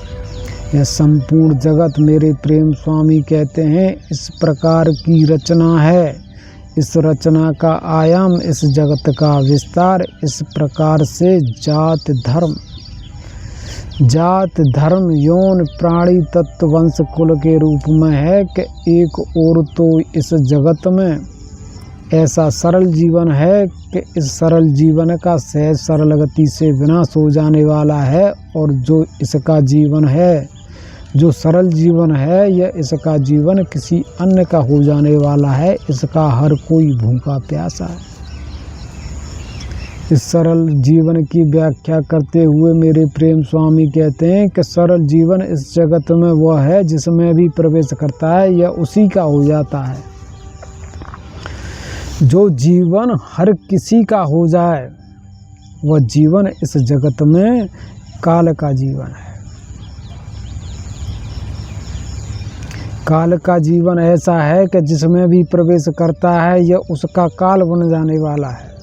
यह संपूर्ण जगत, मेरे प्रेम स्वामी कहते हैं, इस प्रकार की रचना है। इस रचना का आयाम, इस जगत का विस्तार इस प्रकार से जात धर्म यौन प्राणी तत्व वंश कुल के रूप में है कि एक और तो इस जगत में ऐसा सरल जीवन है कि इस सरल जीवन का सहज सरल गति से विनाश हो जाने वाला है, और जो इसका जीवन है, जो सरल जीवन है, यह इसका जीवन किसी अन्य का हो जाने वाला है। इसका हर कोई भूखा प्यासा है। इस सरल जीवन की व्याख्या करते हुए मेरे प्रेम स्वामी कहते हैं कि सरल जीवन इस जगत में वह है जिसमें भी प्रवेश करता है, यह उसी का हो जाता है। जो जीवन हर किसी का हो जाए, वह जीवन इस जगत में काल का जीवन है। काल का जीवन ऐसा है कि जिसमें भी प्रवेश करता है, यह उसका काल बन जाने वाला है।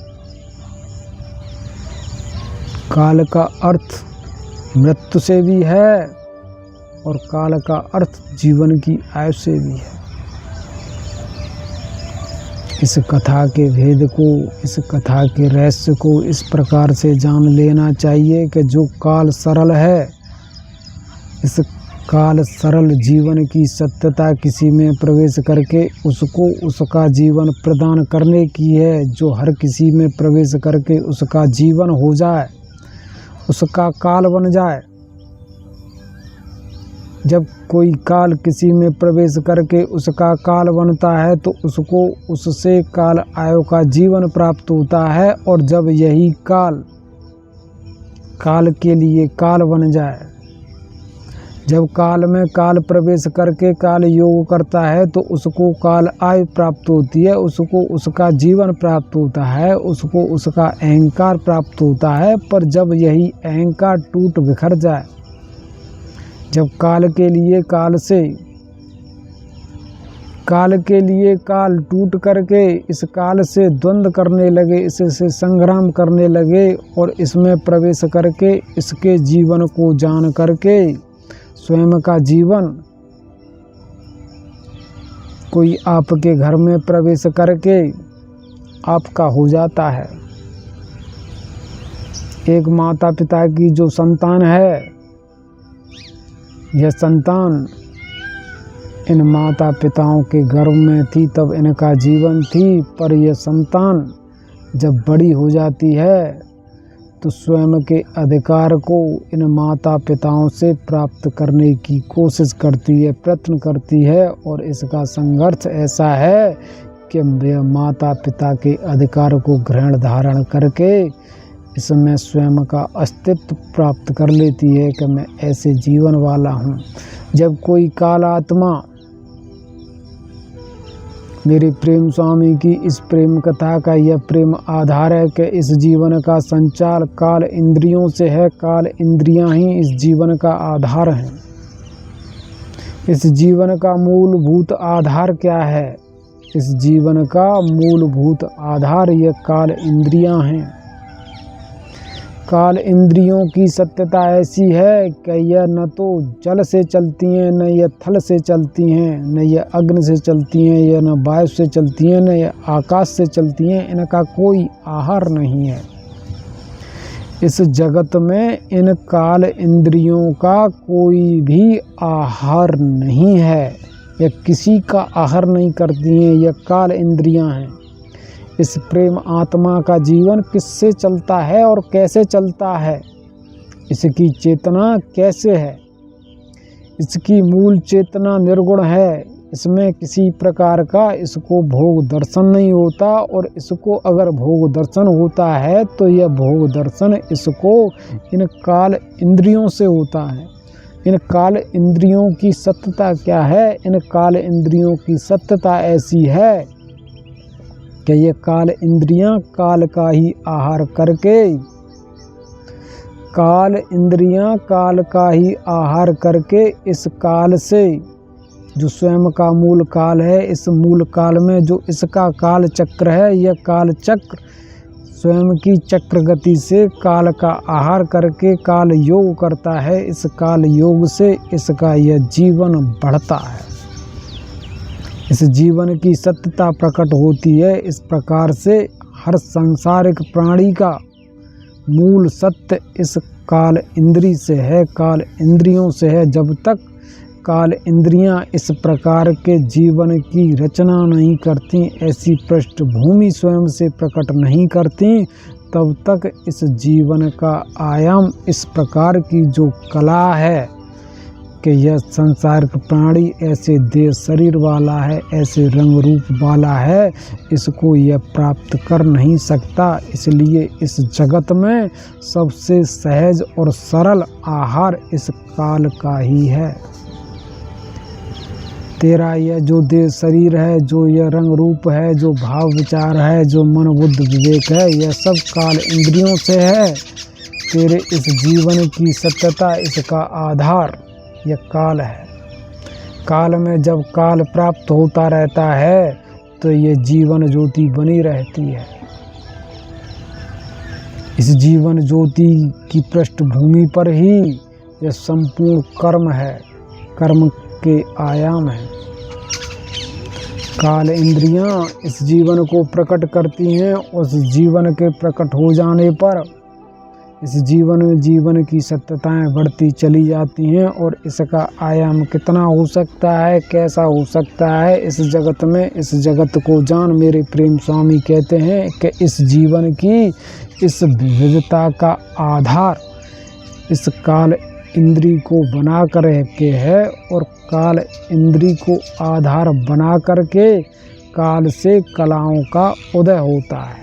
काल का अर्थ मृत्यु से भी है और काल का अर्थ जीवन की आयु से भी है। इस कथा के भेद को, इस कथा के रहस्य को इस प्रकार से जान लेना चाहिए कि जो काल सरल है, इस काल सरल जीवन की सत्यता किसी में प्रवेश करके उसको उसका जीवन प्रदान करने की है। जो हर किसी में प्रवेश करके उसका जीवन हो जाए, उसका काल बन जाए। जब कोई काल किसी में प्रवेश करके उसका काल बनता है, तो उसको उससे काल आयु का जीवन प्राप्त होता है। और जब यही काल के लिए काल बन जाए, जब काल में काल प्रवेश करके काल योग करता है, तो उसको काल आयु प्राप्त होती है, उसको उसका जीवन प्राप्त होता है, उसको उसका अहंकार प्राप्त होता है। पर जब यही अहंकार टूट बिखर जाए, जब काल के लिए काल टूट करके इस काल से द्वंद्व करने लगे, इससे संग्राम करने लगे, और इसमें प्रवेश करके इसके जीवन को जान करके स्वयं का जीवन, कोई आपके घर में प्रवेश करके आपका हो जाता है। एक माता पिता की जो संतान है, यह संतान इन माता पिताओं के गर्भ में थी, तब इनका जीवन थी। पर यह संतान जब बड़ी हो जाती है, तो स्वयं के अधिकार को इन माता पिताओं से प्राप्त करने की कोशिश करती है, प्रयत्न करती है। और इसका संघर्ष ऐसा है कि यह माता पिता के अधिकार को ग्रहण धारण करके इसमें स्वयं का अस्तित्व प्राप्त कर लेती है कि मैं ऐसे जीवन वाला हूँ। जब कोई काल आत्मा मेरे प्रेम स्वामी की इस प्रेम कथा का यह प्रेम आधार है कि इस जीवन का संचार काल इंद्रियों से है। काल इंद्रियां ही इस जीवन का आधार हैं। इस जीवन का मूलभूत आधार क्या है? इस जीवन का मूलभूत आधार यह काल इंद्रियां हैं। काल इंद्रियों की सत्यता ऐसी है कि यह न तो जल से चलती हैं, न यह थल से चलती हैं, न यह अग्नि से चलती हैं, यह न वायु से चलती हैं, न यह आकाश से चलती हैं। इनका कोई आहार नहीं है। इस जगत में इन काल इंद्रियों का कोई भी आहार नहीं है। यह किसी का आहार नहीं करती हैं। यह काल इंद्रियां हैं। इस प्रेम आत्मा का जीवन किससे चलता है और कैसे चलता है? इसकी चेतना कैसे है? इसकी मूल चेतना निर्गुण है। इसमें किसी प्रकार का इसको भोग दर्शन नहीं होता, और इसको अगर भोग दर्शन होता है तो यह भोग दर्शन इसको इन काल इंद्रियों से होता है। इन काल इंद्रियों की सत्यता क्या है? इन काल इंद्रियों की सत्यता ऐसी है कि ये काल इंद्रियां काल का ही आहार करके, काल इंद्रियां काल का ही आहार करके इस काल से, जो स्वयं का मूल काल है, इस मूल काल में जो इसका काल चक्र है, यह काल चक्र स्वयं की चक्र गति से काल का आहार करके काल योग करता है। इस काल योग से इसका यह जीवन बढ़ता है। इस जीवन की सत्यता प्रकट होती है। इस प्रकार से हर सांसारिक प्राणी का मूल सत्य इस काल इंद्री से है, काल इंद्रियों से है। जब तक काल इंद्रियां इस प्रकार के जीवन की रचना नहीं करती, ऐसी पृष्ठभूमि स्वयं से प्रकट नहीं करती, तब तक इस जीवन का आयाम, इस प्रकार की जो कला है कि यह संसारिक प्राणी ऐसे देह शरीर वाला है, ऐसे रंग रूप वाला है, इसको यह प्राप्त कर नहीं सकता। इसलिए इस जगत में सबसे सहज और सरल आहार इस काल का ही है। तेरा यह जो देह शरीर है, जो यह रंग रूप है, जो भाव विचार है, जो मन बुद्ध विवेक है, यह सब काल इंद्रियों से है। तेरे इस जीवन की सत्यता, इसका आधार यह काल है। काल में जब काल प्राप्त होता रहता है तो ये जीवन ज्योति बनी रहती है। इस जीवन ज्योति की पृष्ठभूमि पर ही यह संपूर्ण कर्म है, कर्म के आयाम हैं। काल इंद्रियां इस जीवन को प्रकट करती हैं। उस जीवन के प्रकट हो जाने पर इस जीवन में जीवन की सत्यताएं बढ़ती चली जाती हैं, और इसका आयाम कितना हो सकता है, कैसा हो सकता है इस जगत में, इस जगत को जान। मेरे प्रेम स्वामी कहते हैं कि इस जीवन की इस विविधता का आधार इस काल इंद्री को बना कर के है, और काल इंद्री को आधार बना करके काल से कलाओं का उदय होता है।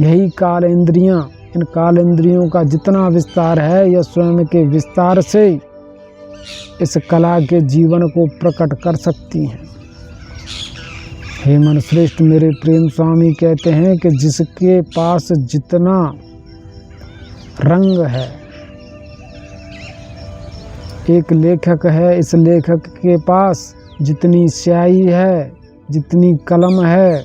यही काल इंद्रियां, इन काल इंद्रियों का जितना विस्तार है, यह स्वयं के विस्तार से इस कला के जीवन को प्रकट कर सकती हैं। हे मन श्रेष्ठ, मेरे प्रेम स्वामी कहते हैं कि जिसके पास जितना रंग है, एक लेखक है, इस लेखक के पास जितनी स्याही है, जितनी कलम है,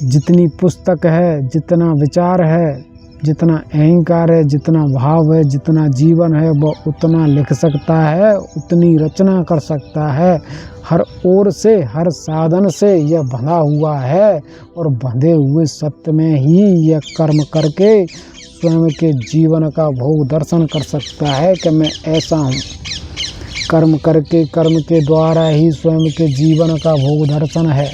जितनी पुस्तक है, जितना विचार है, जितना अहंकार है, जितना भाव है, जितना जीवन है, वह उतना लिख सकता है, उतनी रचना कर सकता है। हर ओर से, हर साधन से यह बंधा हुआ है, और बंधे हुए सत्य में ही यह कर्म करके स्वयं के जीवन का भोग दर्शन कर सकता है कि मैं ऐसा हूँ। कर्म करके, कर्म के द्वारा ही स्वयं के जीवन का भोग दर्शन है।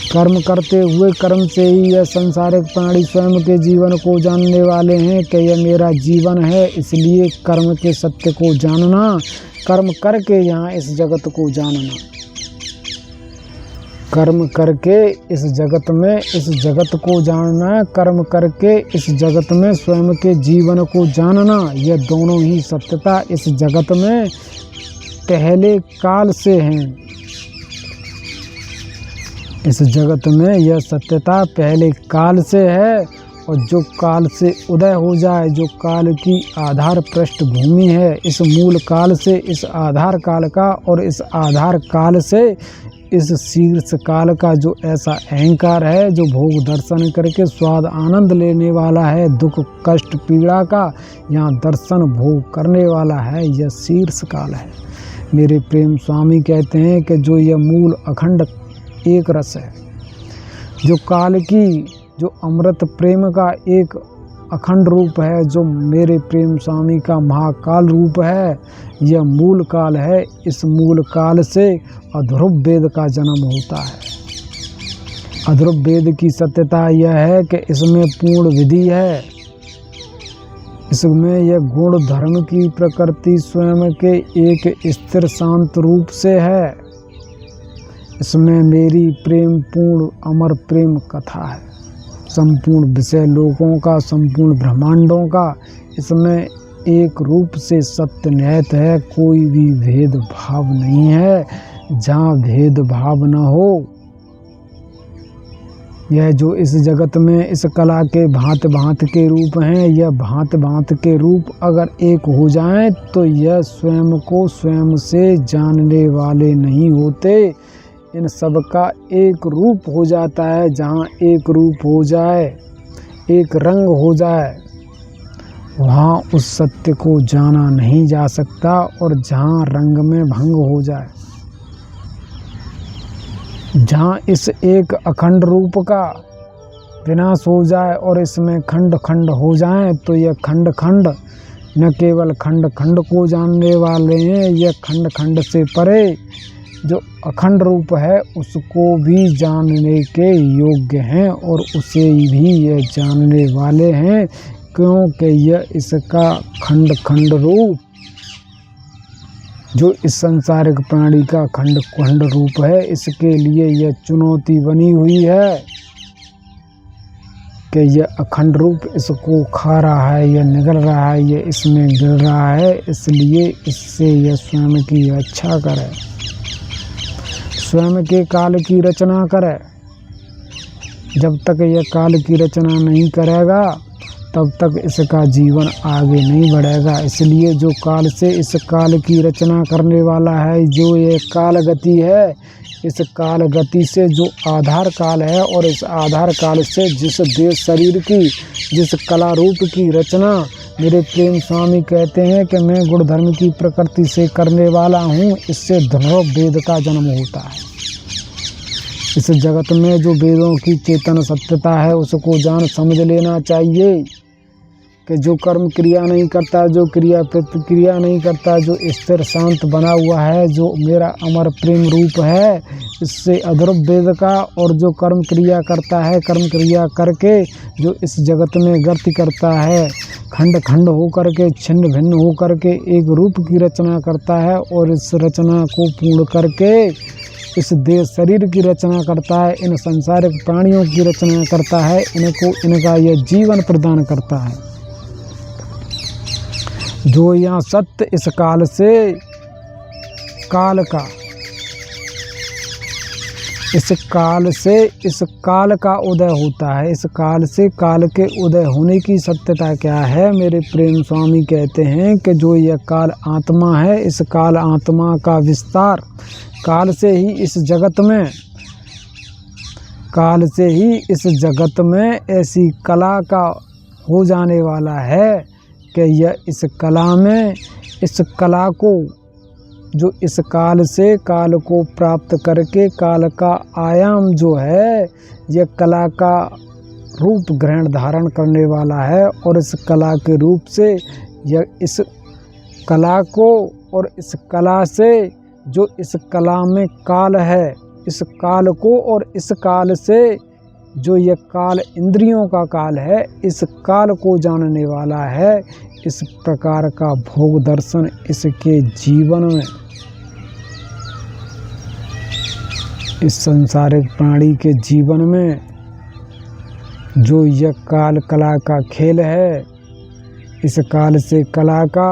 कर्म करते हुए कर्म से ही यह संसारिक प्राणी स्वयं के जीवन को जानने वाले हैं कि यह मेरा जीवन है। इसलिए कर्म के सत्य को जानना, कर्म करके यहाँ इस जगत को जानना, कर्म करके इस जगत में इस जगत को जानना, कर्म करके इस जगत में स्वयं के जीवन को जानना, यह दोनों ही सत्यता इस जगत में पहले काल से हैं। इस जगत में यह सत्यता पहले काल से है, और जो काल से उदय हो जाए, जो काल की आधार पृष्ठभूमि है, इस मूल काल से, इस आधार काल का, और इस आधार काल से इस शीर्ष काल का जो ऐसा अहंकार है, जो भोग दर्शन करके स्वाद आनंद लेने वाला है, दुख कष्ट पीड़ा का यहाँ दर्शन भोग करने वाला है, यह शीर्ष काल है। मेरे प्रेम स्वामी कहते हैं कि जो यह मूल अखंड एक रस है, जो काल की, जो अमृत प्रेम का एक अखंड रूप है, जो मेरे प्रेम स्वामी का महाकाल रूप है, यह मूल काल है। इस मूल काल से अध्रुव वेद का जन्म होता है। अध्रुव वेद की सत्यता यह है कि इसमें पूर्ण विधि है, इसमें यह गुण धर्म की प्रकृति स्वयं के एक स्थिर शांत रूप से है। इसमें मेरी प्रेम पूर्ण अमर प्रेम कथा है, संपूर्ण विषय लोकों का, संपूर्ण ब्रह्मांडों का इसमें एक रूप से सत्य निहित है। कोई भी भेद भाव नहीं है। जहाँ भेद भाव न हो, यह जो इस जगत में इस कला के भांत भांत के रूप हैं, यह भांत भांत के रूप अगर एक हो जाएं तो यह स्वयं को स्वयं से जानने वाले नहीं होते। इन सब का एक रूप हो जाता है। जहाँ एक रूप हो जाए, एक रंग हो जाए, वहाँ उस सत्य को जाना नहीं जा सकता। और जहाँ रंग में भंग हो जाए, जहाँ इस एक अखंड रूप का विनाश हो जाए और इसमें खंड खंड हो जाए, तो यह खंड खंड न केवल खंड खंड को जानने वाले हैं, यह खंड खंड से परे जो अखंड रूप है उसको भी जानने के योग्य हैं, और उसे भी यह जानने वाले हैं, क्योंकि यह इसका खंड खंड रूप, जो इस संसारिक प्राणी का खंड खंड रूप है, इसके लिए यह चुनौती बनी हुई है कि यह अखंड रूप इसको खा रहा है, यह निगल रहा है, यह इसमें गिर रहा है। इसलिए इससे यह स्वयं की रक्षा करे, स्वयं के काल की रचना करे। जब तक यह काल की रचना नहीं करेगा तब तक इसका जीवन आगे नहीं बढ़ेगा। इसलिए जो काल से इस काल की रचना करने वाला है, जो ये काल गति है, इस काल गति से जो आधार काल है, और इस आधार काल से जिस देश शरीर की, जिस कला रूप की रचना मेरे प्रेम स्वामी कहते हैं कि मैं गुण धर्म की प्रकृति से करने वाला हूँ, इससे ध्रुव वेद का जन्म होता है। इस जगत में जो वेदों की चेतन सत्यता है उसको जान समझ लेना चाहिए कि जो कर्म क्रिया नहीं करता, जो क्रिया प्रतिक्रिया नहीं करता, जो स्थिर शांत बना हुआ है, जो मेरा अमर प्रेम रूप है, इससे अध्रुव वेद का, और जो कर्म क्रिया करता है, कर्म क्रिया करके जो इस जगत में गति करता है, खंड खंड हो करके, छिन्न भिन्न हो करके एक रूप की रचना करता है, और इस रचना को पूर्ण करके इस देह शरीर की रचना करता है, इन संसारिक प्राणियों की रचना करता है, इनको इनका यह जीवन प्रदान करता है। जो यहाँ सत्य इस काल से काल का, इस काल से इस काल का उदय होता है। इस काल से काल के उदय होने की सत्यता क्या है? मेरे प्रेम स्वामी कहते हैं कि जो यह काल आत्मा है, इस काल आत्मा का विस्तार काल से ही इस जगत में, काल से ही इस जगत में ऐसी कला का हो जाने वाला है कि यह इस कला में, इस कला को जो इस काल से काल को प्राप्त करके काल का आयाम जो है, यह कला का रूप ग्रहण धारण करने वाला है। और इस कला के रूप से यह इस कला को, और इस कला से जो इस कला में काल है, इस काल को और इस काल से जो यह काल इंद्रियों का काल है, इस काल को जानने वाला है। इस प्रकार का भोग दर्शन इसके जीवन में, इस संसारिक प्राणी के जीवन में जो यह काल कला का खेल है, इस काल से कला का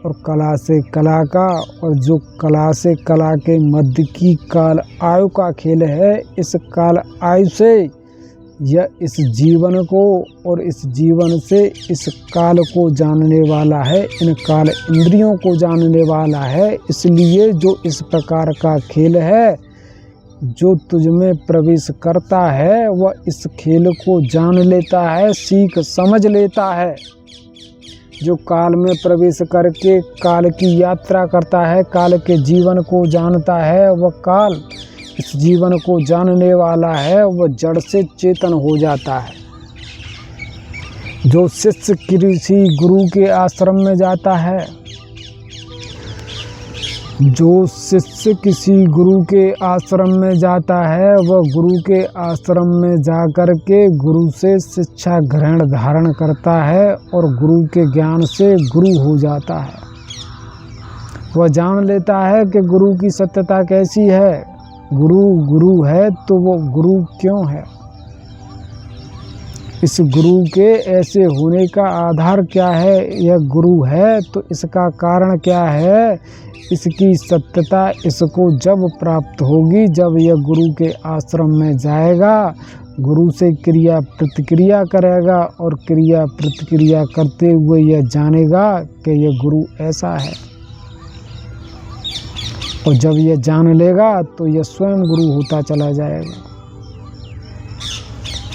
और कला से कला का, और जो कला से कला के मध्य की काल आयु का खेल है। इस काल आयु से यह इस जीवन को और इस जीवन से इस काल को जानने वाला है, इन काल इंद्रियों को जानने वाला है। इसलिए जो इस प्रकार का खेल है, जो तुझ में प्रवेश करता है वह इस खेल को जान लेता है, सीख समझ लेता है। जो काल में प्रवेश करके काल की यात्रा करता है, काल के जीवन को जानता है, वह काल इस जीवन को जानने वाला है, वह जड़ से चेतन हो जाता है। जो शिष्य किसी गुरु के आश्रम में जाता है, जो शिष्य किसी गुरु के आश्रम में जाता है, वह गुरु के आश्रम में जाकर के गुरु से शिक्षा ग्रहण धारण करता है और गुरु के ज्ञान से गुरु हो जाता है। वह जान लेता है कि गुरु की सत्यता कैसी है। गुरु गुरु है तो वो गुरु क्यों है, इस गुरु के ऐसे होने का आधार क्या है। यह गुरु है तो इसका कारण क्या है, इसकी सत्यता इसको जब प्राप्त होगी, जब यह गुरु के आश्रम में जाएगा, गुरु से क्रिया प्रतिक्रिया करेगा और क्रिया प्रतिक्रिया करते हुए यह जानेगा कि यह गुरु ऐसा है। और जब यह जान लेगा तो यह स्वयं गुरु होता चला जाएगा।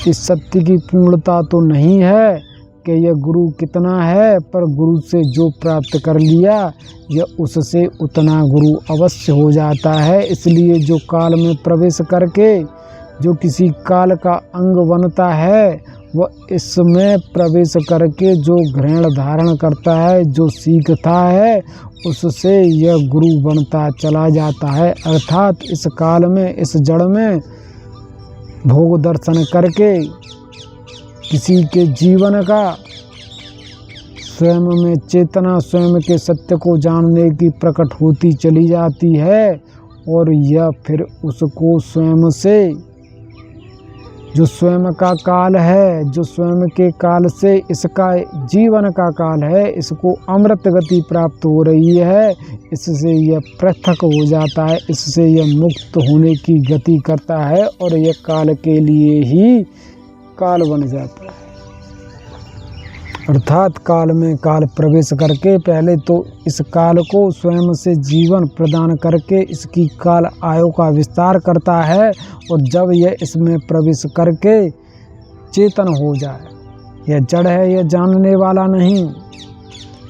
इस सत्य की पूर्णता तो नहीं है कि यह गुरु कितना है, पर गुरु से जो प्राप्त कर लिया यह उससे उतना गुरु अवश्य हो जाता है। इसलिए जो काल में प्रवेश करके जो किसी काल का अंग बनता है, वह इसमें प्रवेश करके जो ग्रहण धारण करता है, जो सीखता है, उससे यह गुरु बनता चला जाता है। अर्थात इस काल में, इस जड़ में भोग दर्शन करके किसी के जीवन का स्वयं में चेतना, स्वयं के सत्य को जानने की प्रकट होती चली जाती है। और यह फिर उसको स्वयं से, जो स्वयं का काल है, जो स्वयं के काल से इसका जीवन का काल है, इसको अमृत गति प्राप्त हो रही है, इससे यह पृथक हो जाता है, इससे यह मुक्त होने की गति करता है और यह काल के लिए ही काल बन जाता है। अर्थात काल में काल प्रवेश करके पहले तो इस काल को स्वयं से जीवन प्रदान करके इसकी काल आयु का विस्तार करता है। और जब यह इसमें प्रवेश करके चेतन हो जाए, यह जड़ है, यह जानने वाला नहीं,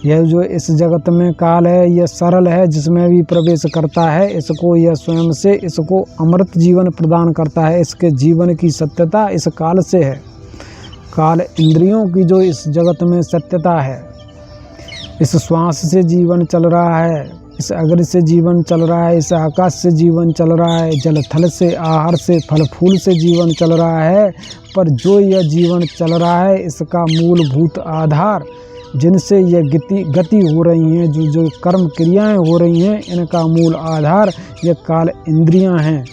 यह जो इस जगत में काल है यह सरल है, जिसमें भी प्रवेश करता है इसको यह स्वयं से इसको अमृत जीवन प्रदान करता है। इसके जीवन की सत्यता इस काल से है। काल इंद्रियों की जो इस जगत में सत्यता है, इस श्वास से जीवन चल रहा है, इस अग्नि से जीवन चल रहा है, इस आकाश से जीवन चल रहा है, जल थल से, आहार से, फल फूल से जीवन चल रहा है। पर जो यह जीवन चल रहा है, इसका मूलभूत आधार, जिनसे यह गति हो रही हैं, जो कर्म क्रियाएं हो रही हैं, इनका मूल आधार यह काल इंद्रियां हैं।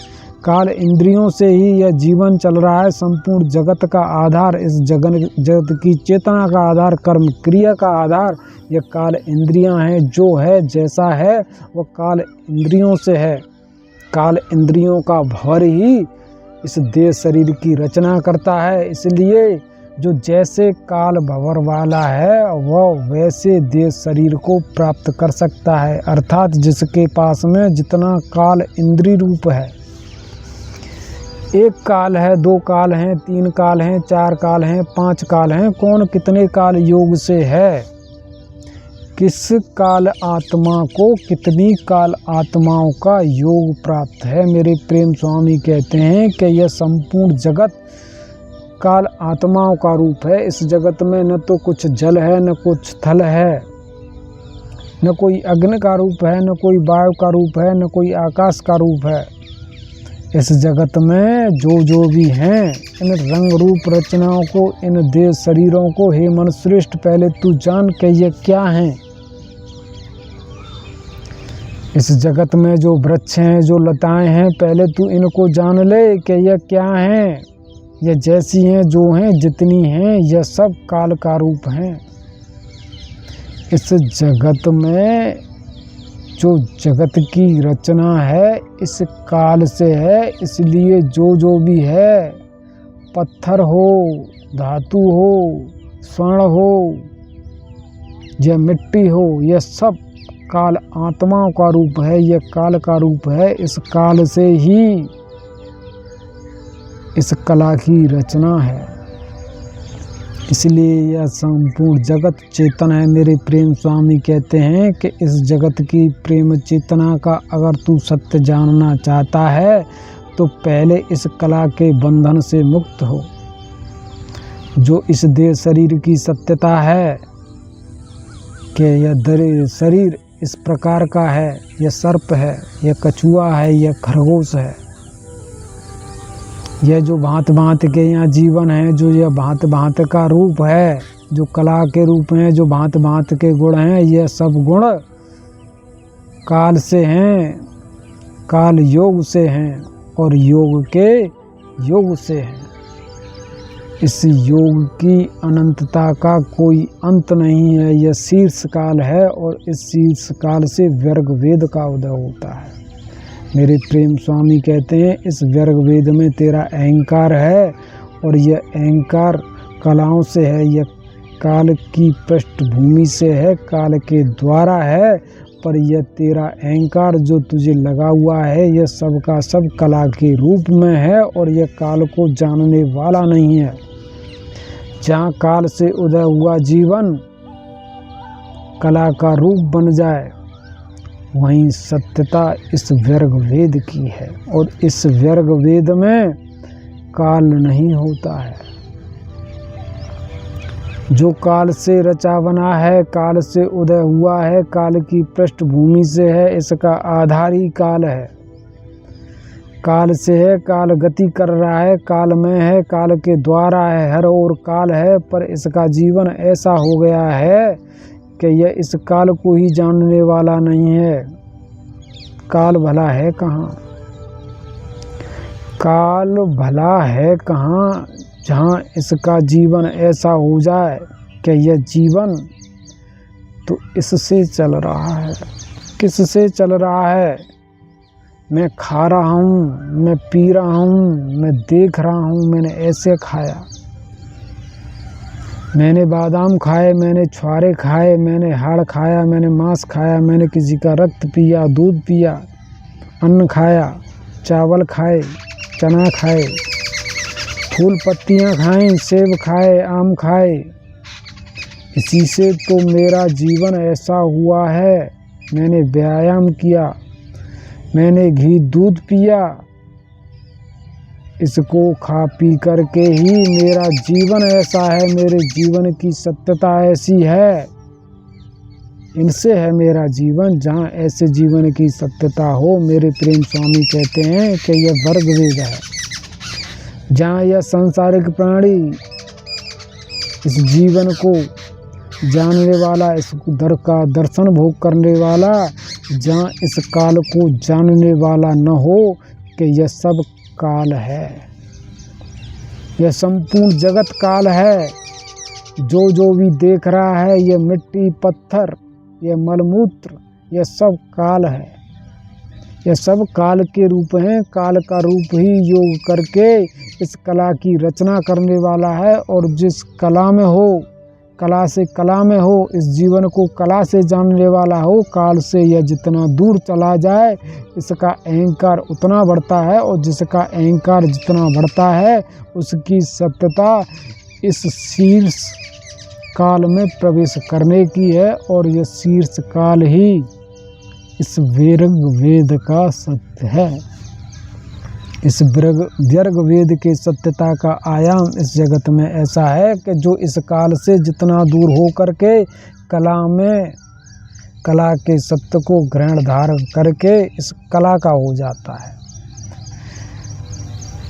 काल इंद्रियों से ही यह जीवन चल रहा है। संपूर्ण जगत का आधार, इस जगत की चेतना का आधार, कर्म क्रिया का आधार यह काल इंद्रियां हैं। जो है, जैसा है, वह काल इंद्रियों से है। काल इंद्रियों का भर ही इस देह शरीर की रचना करता है। इसलिए जो जैसे काल भवर वाला है वह वैसे देह शरीर को प्राप्त कर सकता है। अर्थात जिसके पास में जितना काल इंद्रिय रूप है, एक काल है, दो काल हैं, तीन काल हैं, चार काल हैं, पांच काल हैं, कौन कितने काल योग से है, किस काल आत्मा को कितनी काल आत्माओं का योग प्राप्त है। मेरे प्रेम स्वामी कहते हैं कि यह संपूर्ण जगत काल आत्माओं का रूप है। इस जगत में न तो कुछ जल है, न कुछ थल है, न कोई अग्नि का रूप है, न कोई वायु का रूप है, न कोई आकाश का रूप है। इस जगत में जो भी हैं, इन रंग रूप रचनाओं को, इन देह शरीरों को, हे मनुश्रेष्ठ पहले तू जान के ये क्या हैं। इस जगत में जो वृक्ष हैं, जो लताएं हैं, पहले तू इनको जान ले कि यह क्या हैं। यह जैसी हैं, जो हैं, जितनी हैं, यह सब काल का रूप हैं। इस जगत में जो जगत की रचना है इस काल से है, इसलिए जो भी है, पत्थर हो, धातु हो, स्वर्ण हो या मिट्टी हो, यह सब काल आत्माओं का रूप है, यह काल का रूप है। इस काल से ही इस कला की रचना है, इसलिए यह संपूर्ण जगत चेतन है। मेरे प्रेम स्वामी कहते हैं कि इस जगत की प्रेम चेतना का अगर तू सत्य जानना चाहता है तो पहले इस कला के बंधन से मुक्त हो। जो इस देह शरीर की सत्यता है कि यह शरीर इस प्रकार का है, यह सर्प है, यह कछुआ है, यह खरगोश है, यह जो भांत भांत के यहाँ जीवन है, जो यह भांत भांत का रूप है, जो कला के रूप हैं, जो भांत भांत के गुण हैं, यह सब गुण काल से हैं, काल योग से हैं और योग के योग से हैं। इस योग की अनंतता का कोई अंत नहीं है, यह शीर्ष काल है और इस शीर्ष काल से व्यर्ग वेद का उदय होता है। मेरे प्रेम स्वामी कहते हैं इस व्यर्ग वेद में तेरा अहंकार है और यह अहंकार कलाओं से है, यह काल की पृष्ठभूमि से है, काल के द्वारा है, पर यह तेरा अहंकार जो तुझे लगा हुआ है यह सब का सब कला के रूप में है और यह काल को जानने वाला नहीं है। जहाँ काल से उदय हुआ जीवन कला का रूप बन जाए, वहीं सत्यता इस व्यर्ग वेद की है और इस व्यर्ग वेद में काल नहीं होता है। जो काल से रचा बना है, काल से उदय हुआ है, काल की पृष्ठभूमि से है, इसका आधार ही काल है। काल से है, काल गति कर रहा है, काल में है, काल के द्वारा है, हर ओर काल है, पर इसका जीवन ऐसा हो गया है कि यह इस काल को ही जानने वाला नहीं है। काल भला है कहाँ? काल भला है कहाँ जहाँ इसका जीवन ऐसा हो जाए कि यह जीवन तो इससे चल रहा है। किससे चल रहा है? मैं खा रहा हूँ, मैं पी रहा हूँ, मैं देख रहा हूँ, मैंने ऐसे खाया, मैंने बादाम खाए, मैंने छुआरे खाए, मैंने हाड़ खाया, मैंने मांस खाया, मैंने किसी का रक्त पिया, दूध पिया, अन्न खाया, चावल खाए, चना खाए, फूल पत्तियाँ खाएं, सेब खाए, आम खाए। इसी से तो मेरा जीवन ऐसा हुआ है। मैंने व्यायाम किया, मैंने घी दूध पिया, इसको खा पी करके ही मेरा जीवन ऐसा है, मेरे जीवन की सत्यता ऐसी है। इनसे है मेरा जीवन। जहाँ ऐसे जीवन की सत्यता हो, मेरे प्रेम स्वामी कहते हैं कि यह वर्ग वेद है। जहाँ यह सांसारिक प्राणी इस जीवन को जानने वाला, इस दर का दर्शन भोग करने वाला, जहाँ इस काल को जानने वाला न हो कि यह सब काल है, यह संपूर्ण जगत काल है। जो भी देख रहा है, यह मिट्टी, पत्थर, यह मलमूत्र, यह सब काल है। यह सब काल के रूप हैं। काल का रूप ही योग करके इस कला की रचना करने वाला है। और जिस कला में हो, कला से कला में हो, इस जीवन को कला से जानने वाला हो, काल से यह जितना दूर चला जाए इसका अहंकार उतना बढ़ता है। और जिसका अहंकार जितना बढ़ता है उसकी सत्यता इस शीर्ष काल में प्रवेश करने की है। और यह शीर्ष काल ही इस व्यर्ग वेद का सत्य है। इस व्यर्ग वेद के सत्यता का आयाम इस जगत में ऐसा है कि जो इस काल से जितना दूर हो करके कला में, कला के सत्य को ग्रहण धारण करके इस कला का हो जाता है।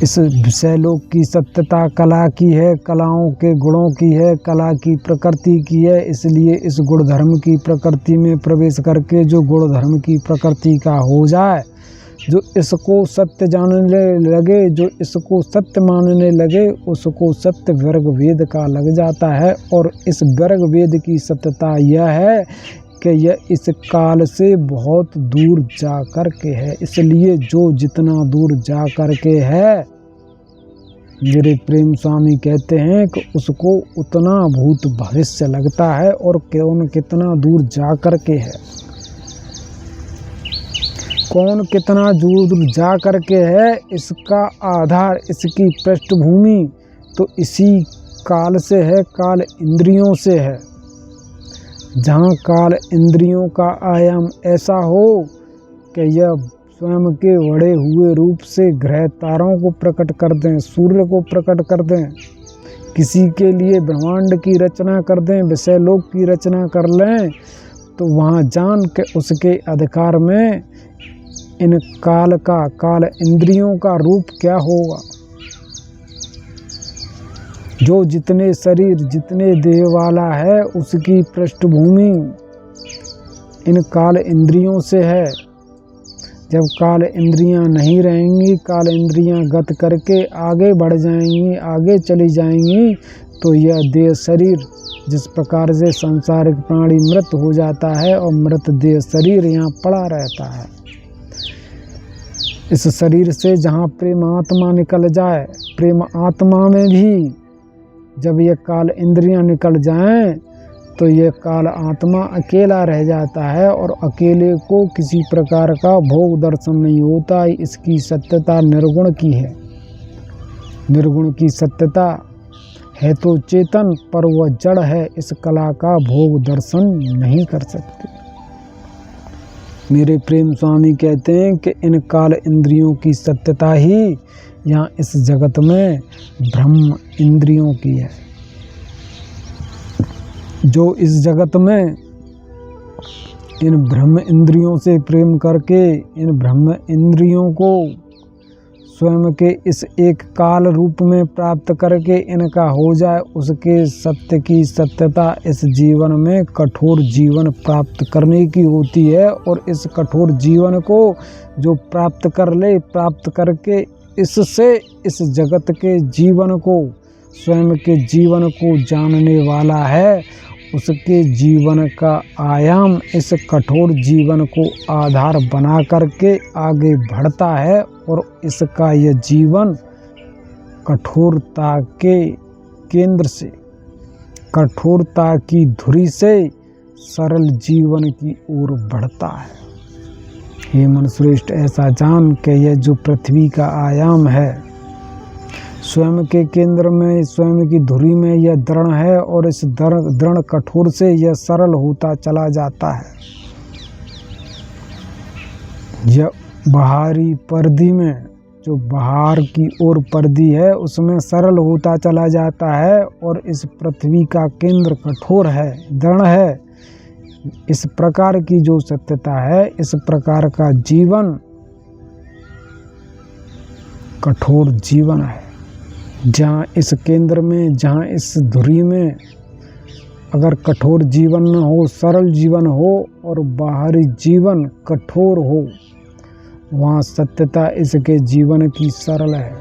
इस विषयलोक की सत्यता कला की है, कलाओं के गुणों की है, कला की प्रकृति की है। इसलिए इस गुण धर्म की प्रकृति में प्रवेश करके जो गुण धर्म की प्रकृति का हो जाए जो इसको सत्य जानने लगे, जो इसको सत्य मानने लगे, उसको सत्य वर्ग वेद का लग जाता है। और इस वर्ग वेद की सत्यता यह है कि यह इस काल से बहुत दूर जा कर के है। इसलिए जो जितना दूर जा कर के है, मेरे प्रेम स्वामी कहते हैं कि उसको उतना भूत भविष्य लगता है और कौन कितना दूर जा कर के है, कौन कितना दूर जा कर के है, इसका आधार, इसकी पृष्ठभूमि तो इसी काल से है, काल इंद्रियों से है। जहाँ काल इंद्रियों का आयाम ऐसा हो कि यह स्वयं के बड़े हुए रूप से ग्रह तारों को प्रकट कर दें, सूर्य को प्रकट कर दें, किसी के लिए ब्रह्मांड की रचना कर दें, विषय लोक की रचना कर लें, तो वहाँ जान के उसके अधिकार में इन काल इंद्रियों का रूप क्या होगा। जो जितने शरीर, जितने देह वाला है, उसकी पृष्ठभूमि इन काल इंद्रियों से है। जब काल इंद्रियां नहीं रहेंगी, काल इंद्रियां गत करके आगे बढ़ जाएंगी, आगे चली जाएंगी, तो यह देह शरीर जिस प्रकार से सांसारिक प्राणी मृत हो जाता है और मृत देह शरीर यहाँ पड़ा रहता है, इस शरीर से जहाँ प्रेम आत्मा निकल जाए, प्रेम आत्मा में भी जब ये काल इंद्रियां निकल जाएं, तो ये काल आत्मा अकेला रह जाता है और अकेले को किसी प्रकार का भोग दर्शन नहीं होता। इसकी सत्यता निर्गुण की है। निर्गुण की सत्यता है तो चेतन, पर वह जड़ है, इस कला का भोग दर्शन नहीं कर सकते। मेरे प्रेम स्वामी कहते हैं कि इन काल इंद्रियों की सत्यता ही यहाँ इस जगत में ब्रह्म इंद्रियों की है। जो इस जगत में इन ब्रह्म इंद्रियों से प्रेम करके, इन ब्रह्म इंद्रियों को स्वयं के इस एक काल रूप में प्राप्त करके इनका हो जाए, उसके सत्य की सत्यता इस जीवन में कठोर जीवन प्राप्त करने की होती है। और इस कठोर जीवन को जो प्राप्त कर ले, प्राप्त करके इससे इस जगत के जीवन को, स्वयं के जीवन को जानने वाला है, उसके जीवन का आयाम इस कठोर जीवन को आधार बना करके आगे बढ़ता है। और इसका यह जीवन कठोरता के केंद्र से, कठोरता की धुरी से सरल जीवन की ओर बढ़ता है। हे मनुश्रेष्ठ, ऐसा जान के यह जो पृथ्वी का आयाम है, स्वयं के केंद्र में, स्वयं की धुरी में यह दृढ़ है और इस दृढ़ कठोर से यह सरल होता चला जाता है। यह बाहरी पर्दी में, जो बाहर की ओर पर्दी है, उसमें सरल होता चला जाता है। और इस पृथ्वी का केंद्र कठोर है, दृढ़ है। इस प्रकार की जो सत्यता है, इस प्रकार का जीवन कठोर जीवन है। जहाँ इस केंद्र में, जहाँ इस धुरी में अगर कठोर जीवन न हो, सरल जीवन हो और बाहरी जीवन कठोर हो, वहाँ सत्यता इसके जीवन की सरल है।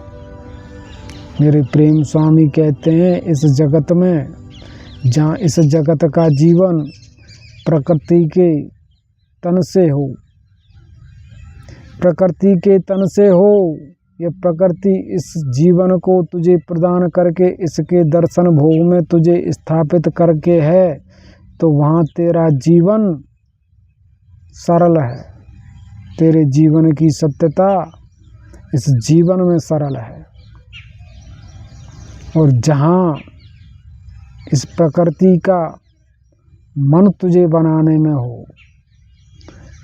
मेरे प्रेम स्वामी कहते हैं, इस जगत में, जहाँ इस जगत का जीवन प्रकृति के तन से हो, प्रकृति के तन से हो, ये प्रकृति इस जीवन को तुझे प्रदान करके इसके दर्शन भोग में तुझे स्थापित करके है, तो वहाँ तेरा जीवन सरल है। तेरे जीवन की सत्यता इस जीवन में सरल है। और जहाँ इस प्रकृति का मन तुझे बनाने में हो,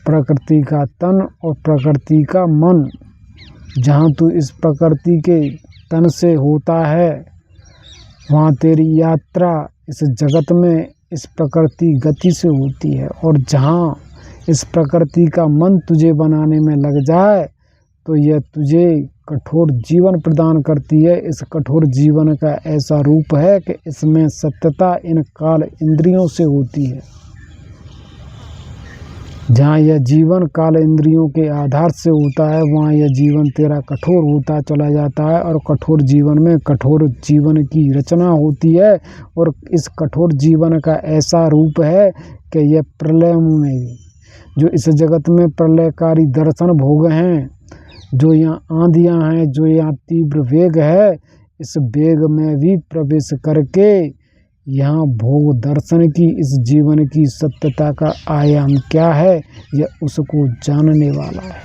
प्रकृति का तन और प्रकृति का मन, जहाँ तू इस प्रकृति के तन से होता है, वहाँ तेरी यात्रा इस जगत में इस प्रकृति गति से होती है। और जहाँ इस प्रकृति का मन तुझे बनाने में लग जाए, तो यह तुझे कठोर जीवन प्रदान करती है। इस कठोर जीवन का ऐसा रूप है कि इसमें सत्यता इन काल इंद्रियों से होती है। जहाँ यह जीवन काल इंद्रियों के आधार से होता है, वहाँ यह जीवन तेरा कठोर होता चला जाता है और कठोर जीवन में कठोर जीवन की रचना होती है। और इस कठोर जीवन का ऐसा रूप है कि यह प्रलय में, जो इस जगत में प्रलयकारी दर्शन भोग हैं, जो यहाँ आंधियाँ हैं, जो यहाँ तीव्र वेग है, इस वेग में भी प्रवेश करके यहाँ भोग दर्शन की इस जीवन की सत्यता का आयाम क्या है, यह उसको जानने वाला है।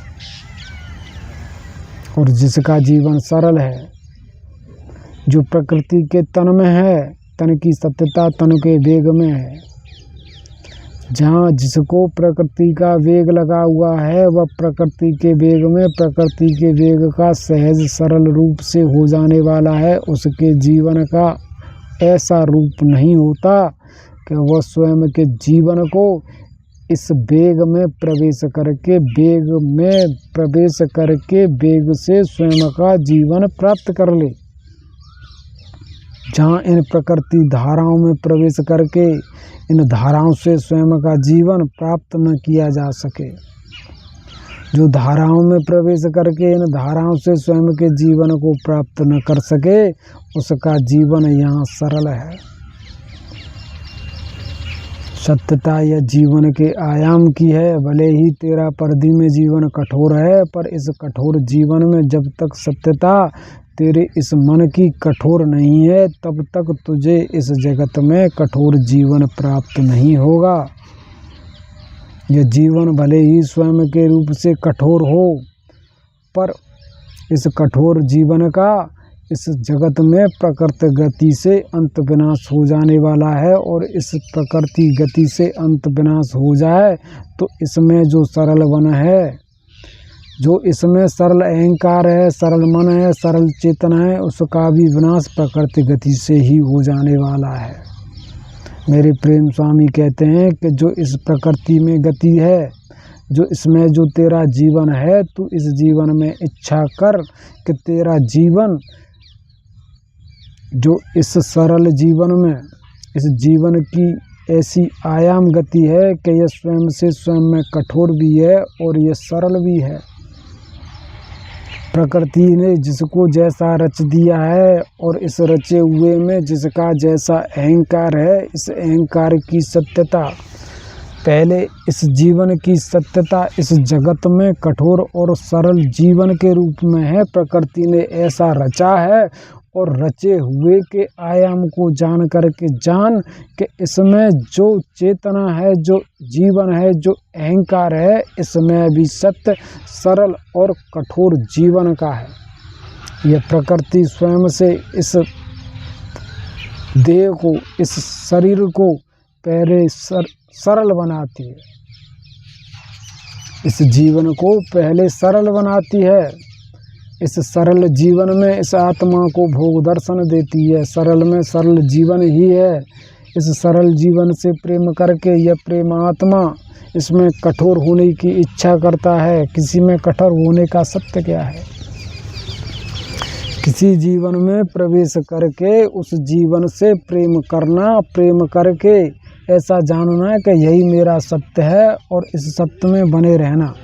और जिसका जीवन सरल है, जो प्रकृति के तन में है, तन की सत्यता तन के वेग में है, जहाँ जिसको प्रकृति का वेग लगा हुआ है, वह प्रकृति के वेग में प्रकृति के वेग का सहज सरल रूप से हो जाने वाला है। उसके जीवन का ऐसा रूप नहीं होता कि वह स्वयं के जीवन को इस वेग में प्रवेश करके, वेग में प्रवेश करके वेग से स्वयं का जीवन प्राप्त कर ले। जहाँ इन प्रकृति धाराओं में प्रवेश करके इन धाराओं से स्वयं का जीवन प्राप्त न किया जा सके, जो धाराओं में प्रवेश करके इन धाराओं से स्वयं के जीवन को प्राप्त न कर सके, उसका जीवन यहाँ सरल है। सत्यता यह जीवन के आयाम की है। भले ही तेरा परिधि में जीवन कठोर है, पर इस कठोर जीवन में जब तक सत्यता तेरे इस मन की कठोर नहीं है, तब तक तुझे इस जगत में कठोर जीवन प्राप्त नहीं होगा। यह जीवन भले ही स्वयं के रूप से कठोर हो, पर इस कठोर जीवन का इस जगत में प्रकृति गति से अंत विनाश हो जाने वाला है। और इस प्रकृति गति से अंत विनाश हो जाए तो इसमें जो सरल मन है, जो इसमें सरल अहंकार है, सरल मन है, सरल चेतना है, उसका भी विनाश प्रकृति गति से ही हो जाने वाला है। मेरे प्रेम स्वामी कहते हैं कि जो इस प्रकृति में गति है, जो इसमें जो तेरा जीवन है, तू इस जीवन में इच्छा कर कि तेरा जीवन जो इस सरल जीवन में, इस जीवन की ऐसी आयाम गति है कि यह स्वयं से स्वयं में कठोर भी है और यह सरल भी है। प्रकृति ने जिसको जैसा रच दिया है और इस रचे हुए में जिसका जैसा अहंकार है, इस अहंकार की सत्यता, पहले इस जीवन की सत्यता इस जगत में कठोर और सरल जीवन के रूप में है। प्रकृति ने ऐसा रचा है और रचे हुए के आयाम को जान करके जान कि इसमें जो चेतना है, जो जीवन है, जो अहंकार है, इसमें भी सत्य सरल और कठोर जीवन का है। यह प्रकृति स्वयं से इस देह को, इस शरीर को पहले सरल बनाती है, इस जीवन को पहले सरल बनाती है। इस सरल जीवन में इस आत्मा को भोग दर्शन देती है। सरल में सरल जीवन ही है। इस सरल जीवन से प्रेम करके यह प्रेम आत्मा इसमें कठोर होने की इच्छा करता है। किसी में कठोर होने का सत्य क्या है? किसी जीवन में प्रवेश करके उस जीवन से प्रेम करना, प्रेम करके ऐसा जानना कि यही मेरा सत्य है और इस सत्य में बने रहना।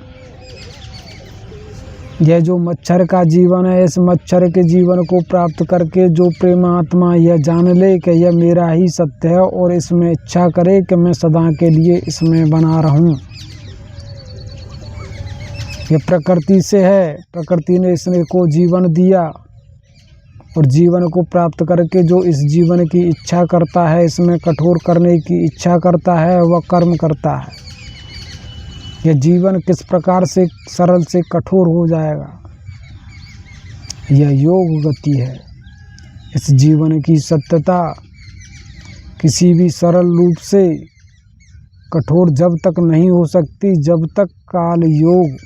यह जो मच्छर का जीवन है, इस मच्छर के जीवन को प्राप्त करके जो प्रेम आत्मा यह जान ले कि यह मेरा ही सत्य है और इसमें इच्छा करे कि मैं सदा के लिए इसमें बना रहूं। यह प्रकृति से है, प्रकृति ने इसने को जीवन दिया और जीवन को प्राप्त करके जो इस जीवन की इच्छा करता है, इसमें कठोर करने की इच्छा करता है, वह कर्म करता है। यह जीवन किस प्रकार से सरल से कठोर हो जाएगा, यह योग गति है। इस जीवन की सत्यता किसी भी सरल रूप से कठोर जब तक नहीं हो सकती, जब तक काल योग,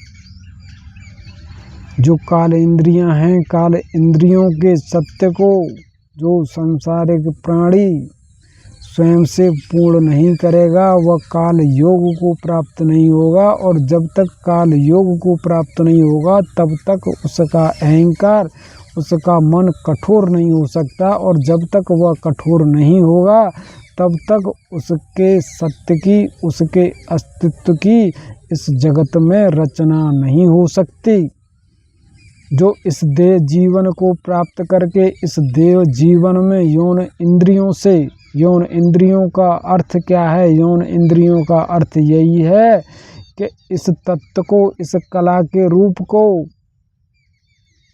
जो काल इंद्रियां हैं, काल इंद्रियों के सत्य को जो संसारिक प्राणी स्वयं से पूर्ण नहीं करेगा, वह काल योग को प्राप्त नहीं होगा। और जब तक काल योग को प्राप्त नहीं होगा, तब तक उसका अहंकार, उसका मन कठोर नहीं हो सकता। और जब तक वह कठोर नहीं होगा, तब तक उसके सत्य की, उसके अस्तित्व की इस जगत में रचना नहीं हो सकती। जो इस देह जीवन को प्राप्त करके इस देह जीवन में यौन इंद्रियों से, यौन इंद्रियों का अर्थ क्या है? यौन इंद्रियों का अर्थ यही है कि इस तत्व को, इस कला के रूप को,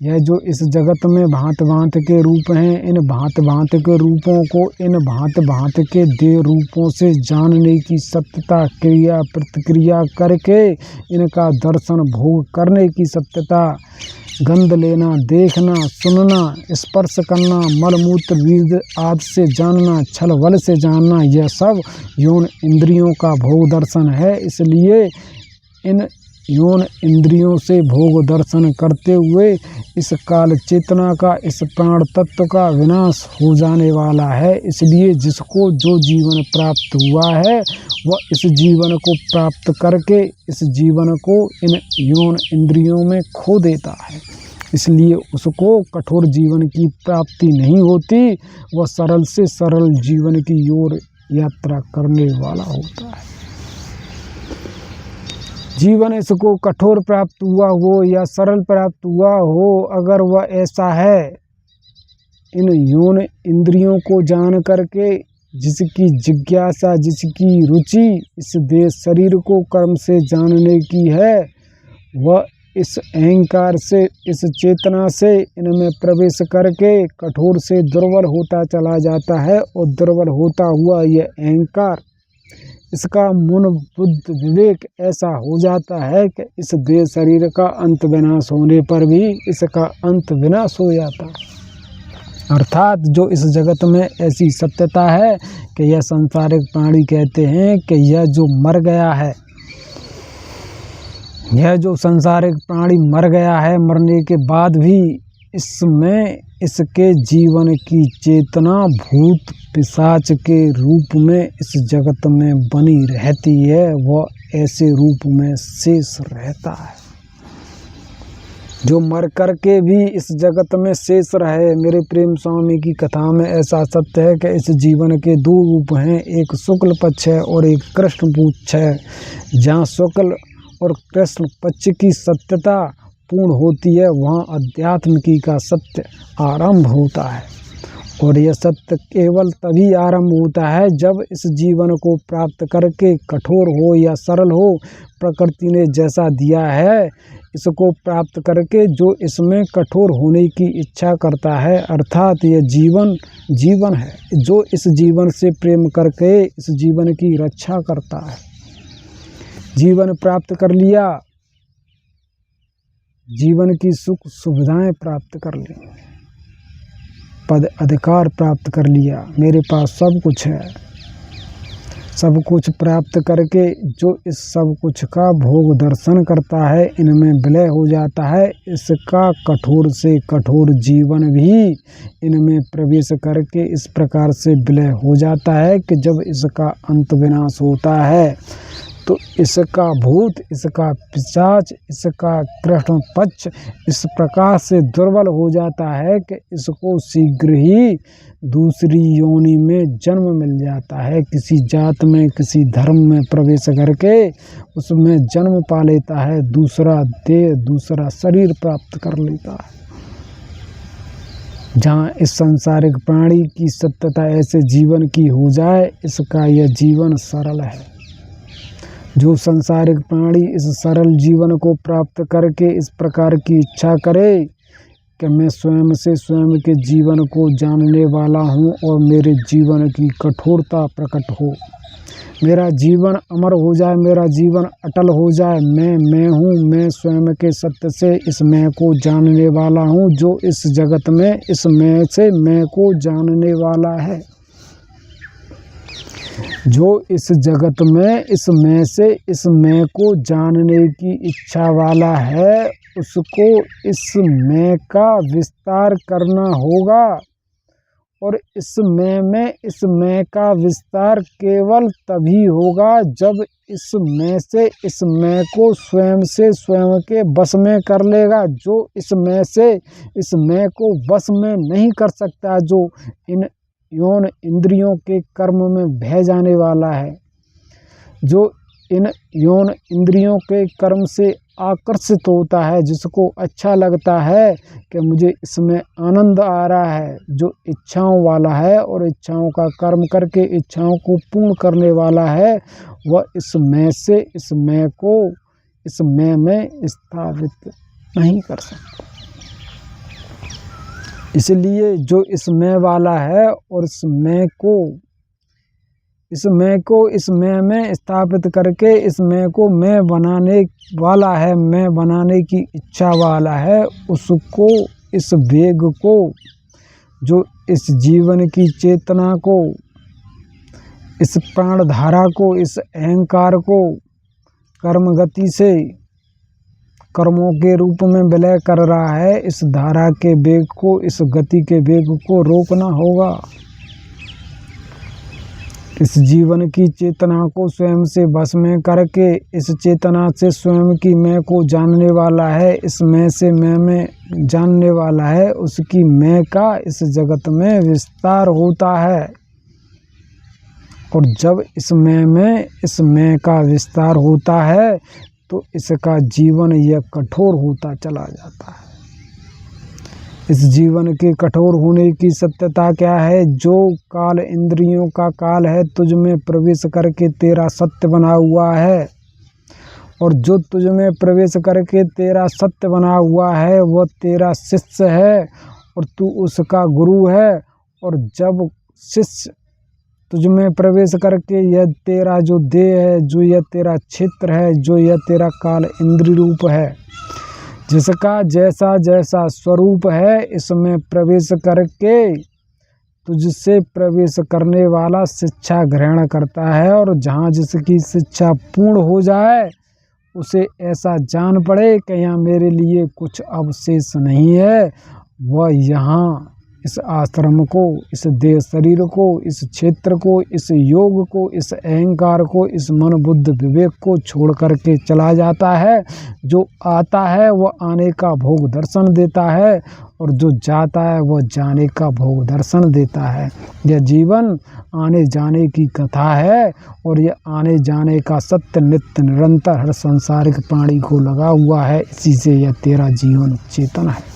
यह जो इस जगत में भांत भांत के रूप हैं, इन भांत भांत के रूपों को इन भांत भांत के देह रूपों से जानने की सत्यता, क्रिया प्रतिक्रिया करके इनका दर्शन भोग करने की सत्यता, गंध लेना, देखना, सुनना, स्पर्श करना, मलमूत्र वीर्य आदि से जानना, छल बल से जानना, यह सब यौन इंद्रियों का भोग दर्शन है। इसलिए इन यौन इंद्रियों से भोग दर्शन करते हुए इस काल चेतना का, इस प्राण तत्व का विनाश हो जाने वाला है। इसलिए जिसको जो जीवन प्राप्त हुआ है वह इस जीवन को प्राप्त करके इस जीवन को इन यौन इंद्रियों में खो देता है। इसलिए उसको कठोर जीवन की प्राप्ति नहीं होती, वह सरल से सरल जीवन की ओर यात्रा करने वाला होता है। जीवन इसको कठोर प्राप्त हुआ हो या सरल प्राप्त हुआ हो, अगर वह ऐसा है, इन यौन इंद्रियों को जान करके जिसकी जिज्ञासा, जिसकी रुचि इस देह शरीर को कर्म से जानने की है, वह इस अहंकार से, इस चेतना से इनमें प्रवेश करके कठोर से दुर्बल होता चला जाता है। और दुर्बल होता हुआ यह अहंकार, इसका मन बुद्ध विवेक ऐसा हो जाता है कि इस देह शरीर का अंत विनाश होने पर भी इसका अंत विनाश हो जाता है। अर्थात जो इस जगत में ऐसी सत्यता है कि यह सांसारिक प्राणी कहते हैं कि यह जो मर गया है, यह जो सांसारिक प्राणी मर गया है, मरने के बाद भी इसमें इसके जीवन की चेतना भूत पिशाच के रूप में इस जगत में बनी रहती है, वह ऐसे रूप में शेष रहता है। जो मर करके भी इस जगत में शेष रहे। मेरे प्रेम स्वामी की कथा में ऐसा सत्य है कि इस जीवन के दो रूप हैं, एक शुक्ल पक्ष है और एक कृष्ण पक्ष है। जहाँ शुक्ल और कृष्ण पक्ष की सत्यता पूर्ण होती है, वहाँ अध्यात्म की का सत्य आरंभ होता है। और यह सत्य केवल तभी आरंभ होता है जब इस जीवन को प्राप्त करके कठोर हो या सरल हो, प्रकृति ने जैसा दिया है इसको प्राप्त करके जो इसमें कठोर होने की इच्छा करता है, अर्थात यह जीवन है जो इस जीवन से प्रेम करके इस जीवन की रक्षा करता है। जीवन प्राप्त कर लिया, जीवन की सुख सुविधाएं प्राप्त कर ली, पद अधिकार प्राप्त कर लिया, मेरे पास सब कुछ है, सब कुछ प्राप्त करके जो इस सब कुछ का भोग दर्शन करता है, इनमें विलय हो जाता है। इसका कठोर से कठोर जीवन भी इनमें प्रवेश करके इस प्रकार से विलय हो जाता है कि जब इसका अंत विनाश होता है तो इसका भूत, इसका पिशाच, इसका कृष्ण पक्ष इस प्रकार से दुर्बल हो जाता है कि इसको शीघ्र ही दूसरी योनि में जन्म मिल जाता है। किसी जात में, किसी धर्म में प्रवेश करके उसमें जन्म पा लेता है, दूसरा देह, दूसरा शरीर प्राप्त कर लेता है। जहाँ इस सांसारिक प्राणी की सत्यता ऐसे जीवन की हो जाए, इसका यह जीवन सरल है। जो सांसारिक प्राणी इस सरल जीवन को प्राप्त करके इस प्रकार की इच्छा करे कि मैं स्वयं से स्वयं के जीवन को जानने वाला हूँ और मेरे जीवन की कठोरता प्रकट हो, मेरा जीवन अमर हो जाए, मेरा जीवन अटल हो जाए, मैं हूँ, मैं स्वयं के सत्य से इस मैं को जानने वाला हूँ, जो इस जगत में इस मैं से मैं को जानने वाला है। जो इस जगत में इस मैं से इस मैं को जानने की इच्छा वाला है, उसको इस मैं का विस्तार करना होगा। और इस मैं में इस मैं का विस्तार केवल तभी होगा जब इस मैं से इस मैं को स्वयं से स्वयं के बस में कर लेगा। जो इस मैं से इस मैं को बस में नहीं कर सकता, जो इन यौन इंद्रियों के कर्म में बह जाने वाला है, जो इन यौन इंद्रियों के कर्म से आकर्षित होता है, जिसको अच्छा लगता है कि मुझे इसमें आनंद आ रहा है, जो इच्छाओं वाला है और इच्छाओं का कर्म करके इच्छाओं को पूर्ण करने वाला है, वह इस मैं से इस मैं को इस मैं में स्थापित नहीं कर सकता। इसलिए जो इस मैं वाला है और इस मैं को इस मैं में स्थापित करके इस मैं को मैं बनाने वाला है, मैं बनाने की इच्छा वाला है, उसको इस वेग को, जो इस जीवन की चेतना को, इस प्राण धारा को, इस अहंकार को कर्म गति से कर्मों के रूप में विलय कर रहा है, इस धारा के वेग को, इस गति के वेग को रोकना होगा। इस जीवन की चेतना को स्वयं से बस में करके इस चेतना से स्वयं की मैं को जानने वाला है, इस मैं से मैं में जानने वाला है, उसकी मैं का इस जगत में विस्तार होता है। और जब इस मैं में इस मैं का विस्तार होता है तो इसका जीवन यह कठोर होता चला जाता है। इस जीवन के कठोर होने की सत्यता क्या है? जो काल इंद्रियों का काल है तुझ में प्रवेश करके तेरा सत्य बना हुआ है, और जो तुझ में प्रवेश करके तेरा सत्य बना हुआ है वह तेरा शिष्य है और तू उसका गुरु है। और जब शिष्य तुझ में प्रवेश करके यह तेरा जो देह है, जो यह तेरा क्षेत्र है, जो यह तेरा काल इंद्रिय रूप है, जिसका जैसा जैसा स्वरूप है, इसमें प्रवेश करके तुझसे प्रवेश करने वाला शिक्षा ग्रहण करता है। और जहाँ जिसकी शिक्षा पूर्ण हो जाए उसे ऐसा जान पड़े कि यहाँ मेरे लिए कुछ अवशेष नहीं है, वह यहाँ इस आश्रम को, इस देह शरीर को, इस क्षेत्र को, इस योग को, इस अहंकार को, इस मन बुद्ध विवेक को छोड़ करके चला जाता है। जो आता है वह आने का भोग दर्शन देता है, और जो जाता है वह जाने का भोग दर्शन देता है। यह जीवन आने जाने की कथा है, और यह आने जाने का सत्य नित्य निरंतर हर सांसारिक प्राणी को लगा हुआ है। इसी से यह तेरा जीवन चेतना है।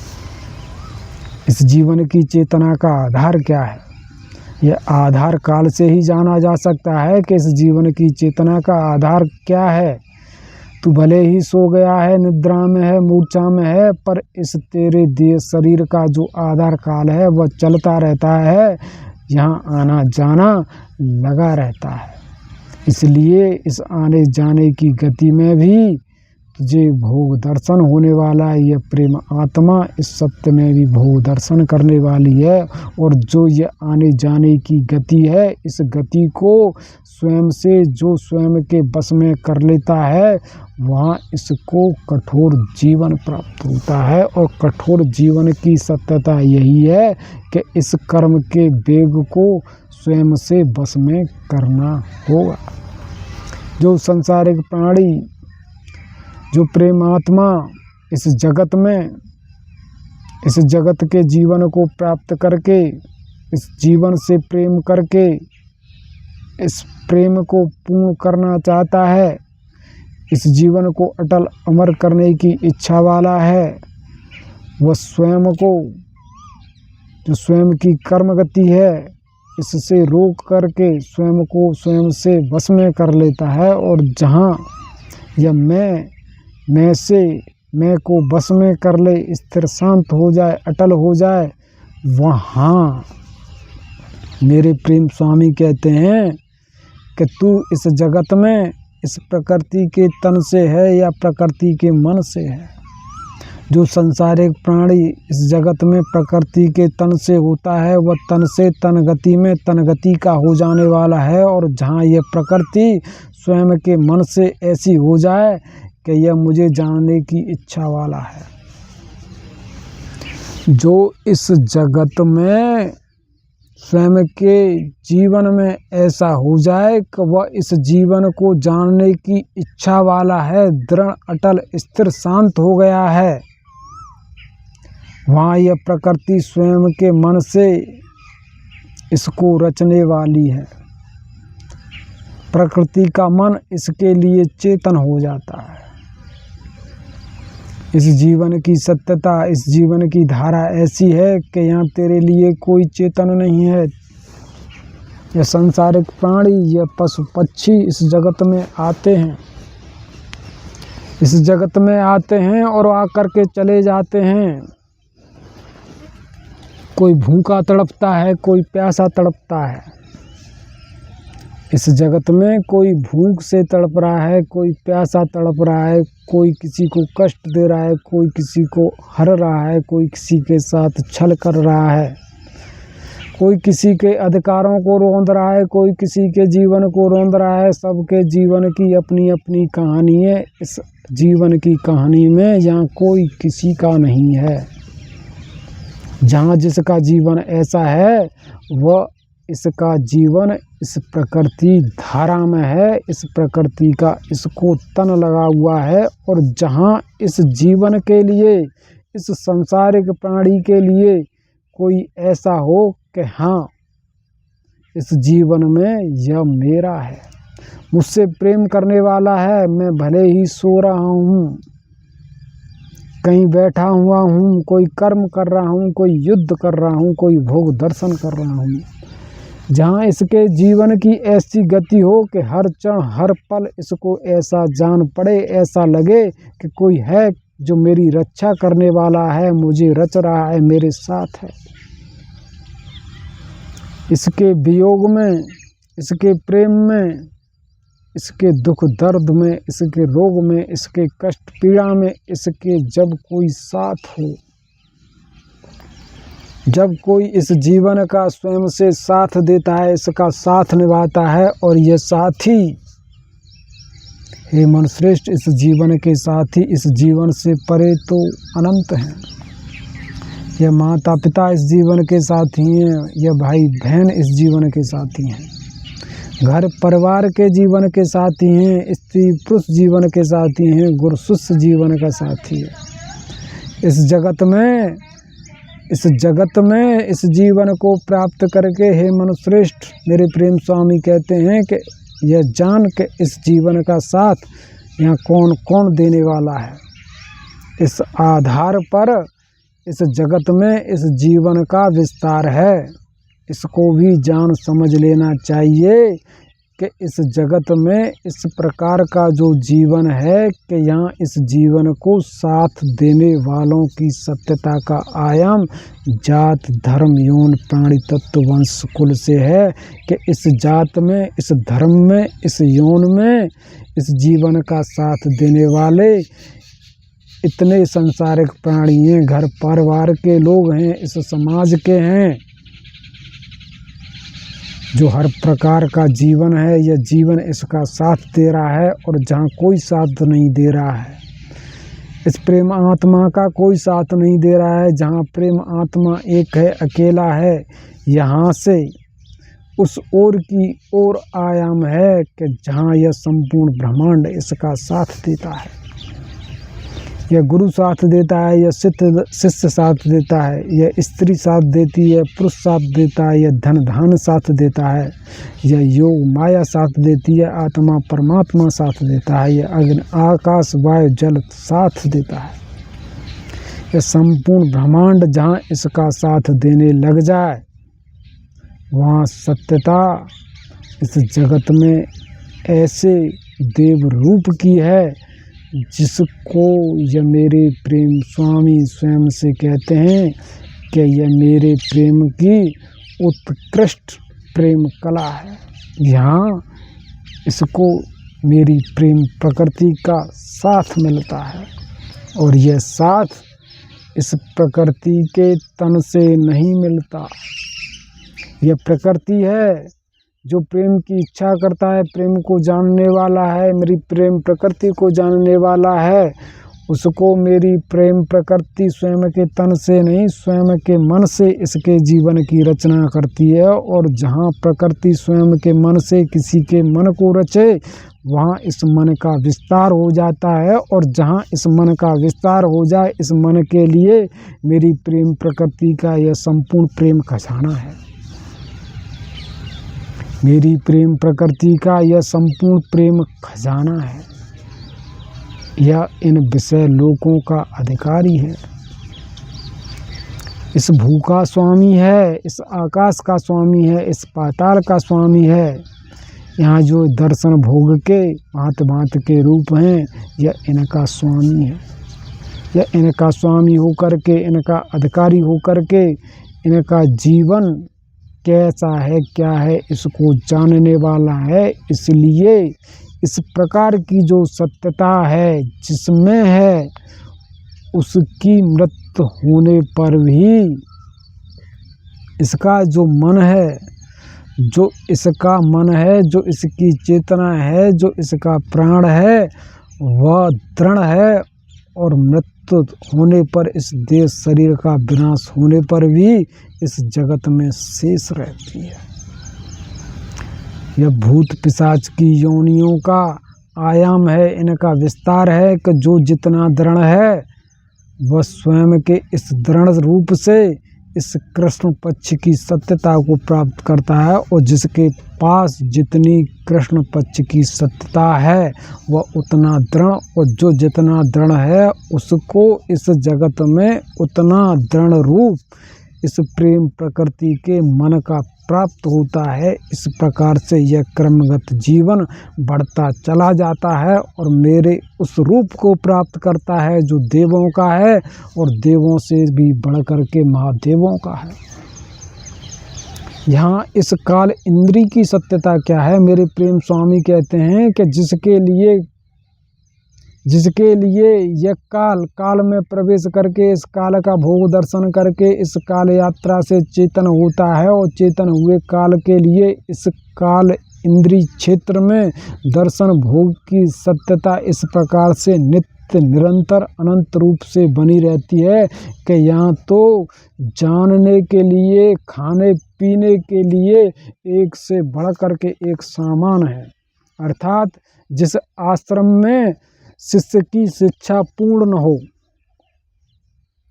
इस जीवन की चेतना का आधार क्या है? यह आधार काल से ही जाना जा सकता है कि इस जीवन की चेतना का आधार क्या है। तू भले ही सो गया है, निद्रा में है, मूर्छा में है, पर इस तेरे देह शरीर का जो आधार काल है वह चलता रहता है, यहाँ आना जाना लगा रहता है। इसलिए इस आने जाने की गति में भी तुझे भोग दर्शन होने वाला है। यह प्रेम आत्मा इस सत्य में भी भोग दर्शन करने वाली है। और जो यह आने जाने की गति है, इस गति को स्वयं से जो स्वयं के बस में कर लेता है, वहाँ इसको कठोर जीवन प्राप्त होता है। और कठोर जीवन की सत्यता यही है कि इस कर्म के वेग को स्वयं से बस में करना होगा। जो संसारिक प्राणी, जो प्रेमात्मा इस जगत में, इस जगत के जीवन को प्राप्त करके, इस जीवन से प्रेम करके इस प्रेम को पूर्ण करना चाहता है, इस जीवन को अटल अमर करने की इच्छा वाला है, वह स्वयं को, जो स्वयं की कर्म गति है, इससे रोक करके स्वयं को स्वयं से वश में कर लेता है। और जहाँ यह मैं से मैं को बस में कर ले, स्थिर शांत हो जाए, अटल हो जाए, वहाँ मेरे प्रेम स्वामी कहते हैं कि तू इस जगत में इस प्रकृति के तन से है या प्रकृति के मन से है। जो संसारिक प्राणी इस जगत में प्रकृति के तन से होता है, वह तन से तन गति में तन गति का हो जाने वाला है। और जहाँ यह प्रकृति स्वयं के मन से ऐसी हो जाए कि यह मुझे जानने की इच्छा वाला है, जो इस जगत में स्वयं के जीवन में ऐसा हो जाए कि वह इस जीवन को जानने की इच्छा वाला है, दृढ़ अटल स्थिर शांत हो गया है, वहाँ यह प्रकृति स्वयं के मन से इसको रचने वाली है। प्रकृति का मन इसके लिए चेतन हो जाता है। इस जीवन की सत्यता, इस जीवन की धारा ऐसी है कि यहाँ तेरे लिए कोई चेतन नहीं है। यह संसारिक प्राणी, यह पशु पक्षी इस जगत में आते हैं, इस जगत में आते हैं और आकर के चले जाते हैं। कोई भूखा तड़पता है, कोई प्यासा तड़पता है। इस जगत में कोई भूख से तड़प रहा है, कोई प्यासा तड़प रहा है, कोई किसी को कष्ट दे रहा है, कोई किसी को हर रहा है, कोई किसी के साथ छल कर रहा है, कोई किसी के अधिकारों को रोंद रहा है, कोई किसी के जीवन को रोंद रहा है। सबके जीवन की अपनी अपनी कहानी है। इस जीवन की कहानी में यहाँ कोई किसी का नहीं है। जहाँ जिसका जीवन ऐसा है वह इसका जीवन इस प्रकृति धारा में है, इस प्रकृति का इसको तन लगा हुआ है। और जहाँ इस जीवन के लिए, इस संसारिक प्राणी के लिए कोई ऐसा हो कि हाँ, इस जीवन में यह मेरा है, मुझसे प्रेम करने वाला है, मैं भले ही सो रहा हूँ, कहीं बैठा हुआ हूँ, कोई कर्म कर रहा हूँ, कोई युद्ध कर रहा हूँ, कोई भोग दर्शन कर रहा हूँ, जहाँ इसके जीवन की ऐसी गति हो कि हर क्षण हर पल इसको ऐसा जान पड़े, ऐसा लगे कि कोई है जो मेरी रक्षा करने वाला है, मुझे रच रहा है, मेरे साथ है। इसके वियोग में, इसके प्रेम में, इसके दुख दर्द में, इसके रोग में, इसके कष्ट पीड़ा में, इसके जब कोई साथ हो, जब कोई इस जीवन का स्वयं से साथ देता है, इसका साथ निभाता है, और यह साथी, हे मनुश्रेष्ठ, इस जीवन के साथी इस जीवन से परे तो अनंत हैं। यह माता पिता इस जीवन के साथी हैं, यह भाई बहन इस जीवन के साथी हैं, घर परिवार के जीवन के साथी हैं, स्त्री पुरुष जीवन के साथी हैं, गुरु शिष्य जीवन का साथी है। इस जगत में, इस जीवन को प्राप्त करके हे मनुश्रेष्ठ, मेरे प्रेम स्वामी कहते हैं कि यह जान के इस जीवन का साथ यहाँ कौन कौन देने वाला है। इस आधार पर इस जगत में इस जीवन का विस्तार है। इसको भी जान समझ लेना चाहिए कि इस जगत में इस प्रकार का जो जीवन है कि यहाँ इस जीवन को साथ देने वालों की सत्यता का आयाम जात धर्म यौन प्राणी तत्व वंश कुल से है कि इस जात में, इस धर्म में, इस यौन में इस जीवन का साथ देने वाले इतने संसारिक प्राणी हैं, घर परिवार के लोग हैं, इस समाज के हैं, जो हर प्रकार का जीवन है, यह जीवन इसका साथ दे रहा है। और जहाँ कोई साथ नहीं दे रहा है, इस प्रेम आत्मा का कोई साथ नहीं दे रहा है, जहाँ प्रेम आत्मा एक है, अकेला है, यहाँ से उस ओर की ओर आयाम है कि जहाँ यह संपूर्ण ब्रह्मांड इसका साथ देता है। यह गुरु साथ देता है, यह शिष्य साथ देता है, यह स्त्री साथ देती है, पुरुष साथ देता है, यह धन धान साथ देता है, यह योग माया साथ देती है, आत्मा परमात्मा साथ देता है, यह अग्नि आकाश वायु जल साथ देता है। यह संपूर्ण ब्रह्मांड जहाँ इसका साथ देने लग जाए, वहाँ सत्यता इस जगत में ऐसे देव रूप की है जिसको यह मेरे प्रेम स्वामी स्वयं से कहते हैं कि यह मेरे प्रेम की उत्कृष्ट प्रेम कला है। यहाँ इसको मेरी प्रेम प्रकृति का साथ मिलता है, और यह साथ इस प्रकृति के तन से नहीं मिलता। यह प्रकृति है जो प्रेम की इच्छा करता है, प्रेम को जानने वाला है, मेरी प्रेम प्रकृति को जानने वाला है, उसको मेरी प्रेम प्रकृति स्वयं के तन से नहीं, स्वयं के मन से इसके जीवन की रचना करती है। और जहाँ प्रकृति स्वयं के मन से किसी के मन को रचे, वहाँ इस मन का विस्तार हो जाता है। और जहाँ इस मन का विस्तार हो जाए, इस मन के लिए मेरी प्रेम प्रकृति का यह संपूर्ण प्रेम खजाना है। मेरी प्रेम प्रकृति का यह संपूर्ण प्रेम खजाना है। यह इन विषय लोकों का अधिकारी है, इस भू का स्वामी है, इस आकाश का स्वामी है, इस पाताल का स्वामी है। यहाँ जो दर्शन भोग के भांत भांत के रूप हैं, यह इनका स्वामी है। यह इनका स्वामी होकर के, इनका अधिकारी होकर के, इनका जीवन कैसा है, क्या है, इसको जानने वाला है। इसलिए इस प्रकार की जो सत्यता है जिसमें है, उसकी मृत्यु होने पर भी इसका जो मन है, जो इसका मन है, जो इसकी चेतना है, जो इसका प्राण है, वह दृढ़ है। और मृत्यु होने पर, इस देह शरीर का विनाश होने पर भी इस जगत में शेष रहती है। यह भूत पिशाच की योनियों का आयाम है, इनका विस्तार है कि जो जितना दृढ़ है वह स्वयं के इस दृढ़ रूप से इस कृष्ण पक्ष की सत्यता को प्राप्त करता है। और जिसके पास जितनी कृष्ण पक्ष की सत्यता है वह उतना दृढ़, और जो जितना दृढ़ है उसको इस जगत में उतना दृढ़ रूप इस प्रेम प्रकृति के मन का प्राप्त होता है। इस प्रकार से यह क्रमगत जीवन बढ़ता चला जाता है और मेरे उस रूप को प्राप्त करता है जो देवों का है, और देवों से भी बढ़कर के महादेवों का है। यहाँ इस काल इंद्री की सत्यता क्या है? मेरे प्रेम स्वामी कहते हैं कि जिसके लिए यह काल में प्रवेश करके इस काल का भोग दर्शन करके इस काल यात्रा से चेतन होता है, और चेतन हुए काल के लिए इस काल इंद्री क्षेत्र में दर्शन भोग की सत्यता इस प्रकार से नित्य निरंतर अनंत रूप से बनी रहती है कि यहाँ तो जानने के लिए, खाने पीने के लिए एक से बढ़ करके एक सामान है। अर्थात जिस आश्रम में शिष्य की शिक्षा पूर्ण हो,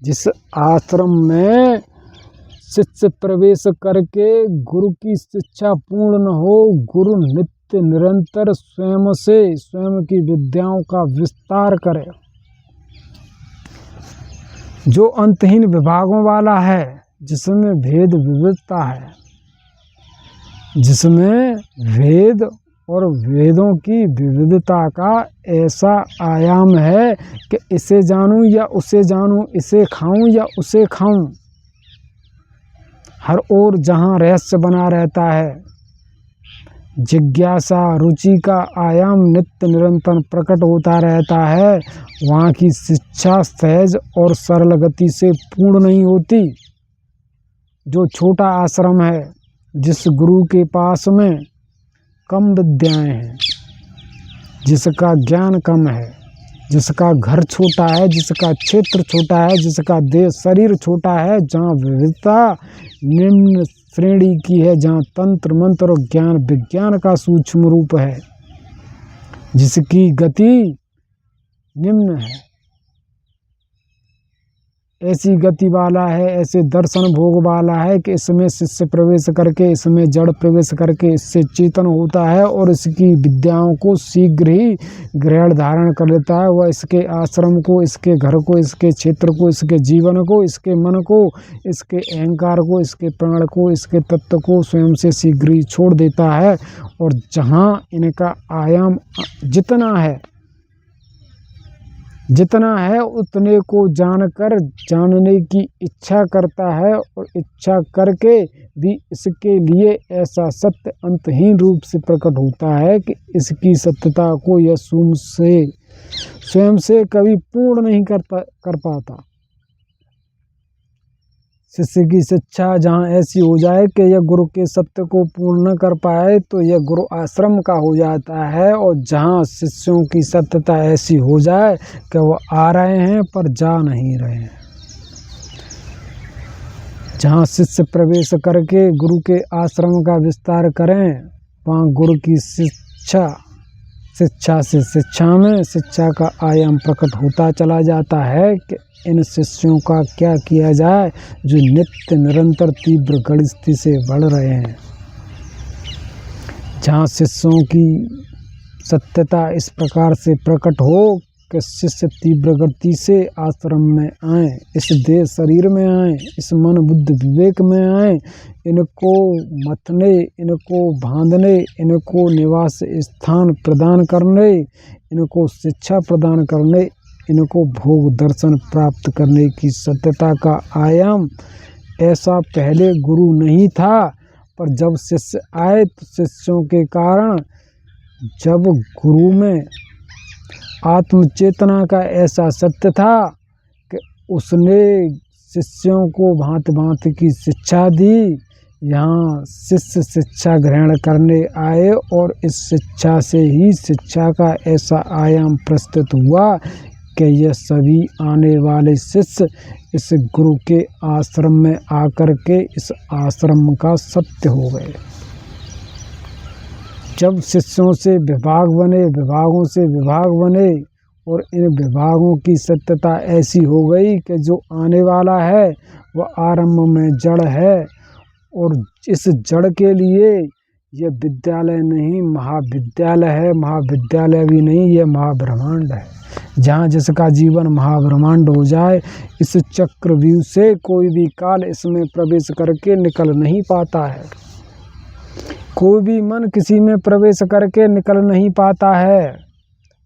जिस आश्रम में शिष्य प्रवेश करके गुरु की शिक्षा पूर्ण हो, गुरु नित्य निरंतर स्वयं की विद्याओं का विस्तार करे, जो अंतहीन विभागों वाला है, जिसमें भेद विविधता है, जिसमें भेद और वेदों की विविधता का ऐसा आयाम है कि इसे जानूं या उसे जानूं, इसे खाऊं या उसे खाऊं, हर ओर जहां रहस्य बना रहता है, जिज्ञासा रुचि का आयाम नित्य निरंतर प्रकट होता रहता है, वहाँ की शिक्षा सहज और सरल गति से पूर्ण नहीं होती। जो छोटा आश्रम है, जिस गुरु के पास में कम विद्याएं हैं, जिसका ज्ञान कम है, जिसका घर छोटा है, जिसका क्षेत्र छोटा है, जिसका देह शरीर छोटा है, जहाँ विविधता निम्न श्रेणी की है, जहाँ तंत्र मंत्र और ज्ञान विज्ञान का सूक्ष्म रूप है, जिसकी गति निम्न है, ऐसी गति वाला है, ऐसे दर्शन भोग वाला है कि इसमें शिष्य प्रवेश करके, इसमें जड़ प्रवेश करके इससे चेतन होता है और इसकी विद्याओं को शीघ्र ही ग्रहण धारण कर लेता है। वह इसके आश्रम को, इसके घर को, इसके क्षेत्र को, इसके जीवन को, इसके मन को, इसके अहंकार को, इसके प्राण को, इसके तत्व को स्वयं से शीघ्र ही छोड़ देता है। और जहाँ इनका आयाम जितना है उतने को जानकर जानने की इच्छा करता है, और इच्छा करके भी इसके लिए ऐसा सत्य अंतहीन रूप से प्रकट होता है कि इसकी सत्यता को यह स्वयं से कभी पूर्ण नहीं कर पाता। शिष्य की शिक्षा जहाँ ऐसी हो जाए कि यह गुरु के सत्य को पूर्ण न कर पाए तो यह गुरु आश्रम का हो जाता है, और जहाँ शिष्यों की सत्यता ऐसी हो जाए कि वो आ रहे हैं पर जा नहीं रहे हैं, जहाँ शिष्य प्रवेश करके गुरु के आश्रम का विस्तार करें, वहाँ गुरु की शिक्षा से शिक्षा में शिक्षा का आयाम प्रकट होता चला जाता है कि इन शिष्यों का क्या किया जाए जो नित्य निरंतर तीव्र गतिस्थिति से बढ़ रहे हैं। जहाँ शिष्यों की सत्यता इस प्रकार से प्रकट हो कि शिष्य तीव्र गति से आश्रम में आए, इस देह शरीर में आए, इस मन बुद्धि विवेक में आए, इनको मथने, इनको बांधने, इनको निवास स्थान प्रदान करने, इनको शिक्षा प्रदान करने, इनको भोग दर्शन प्राप्त करने की सत्यता का आयाम ऐसा पहले गुरु नहीं था। पर जब शिष्य आए तो शिष्यों के कारण जब गुरु में आत्म चेतना का ऐसा सत्य था कि उसने शिष्यों को भांति भांति की शिक्षा दी। यहाँ शिष्य शिक्षा ग्रहण करने आए और इस शिक्षा से ही शिक्षा का ऐसा आयाम प्रस्तुत हुआ कि यह सभी आने वाले शिष्य इस गुरु के आश्रम में आकर के इस आश्रम का सत्य हो गए। जब शिष्यों से विभाग बने, विभागों से विभाग बने और इन विभागों की सत्यता ऐसी हो गई कि जो आने वाला है वह आरंभ में जड़ है और इस जड़ के लिए यह विद्यालय नहीं महाविद्यालय है, महाविद्यालय भी नहीं, यह महाब्रह्मांड है। जहाँ जिसका जीवन महाब्रह्मांड हो जाए, इस चक्रव्यूह से कोई भी काल इसमें प्रवेश करके निकल नहीं पाता है। कोई भी मन किसी में प्रवेश करके निकल नहीं पाता है।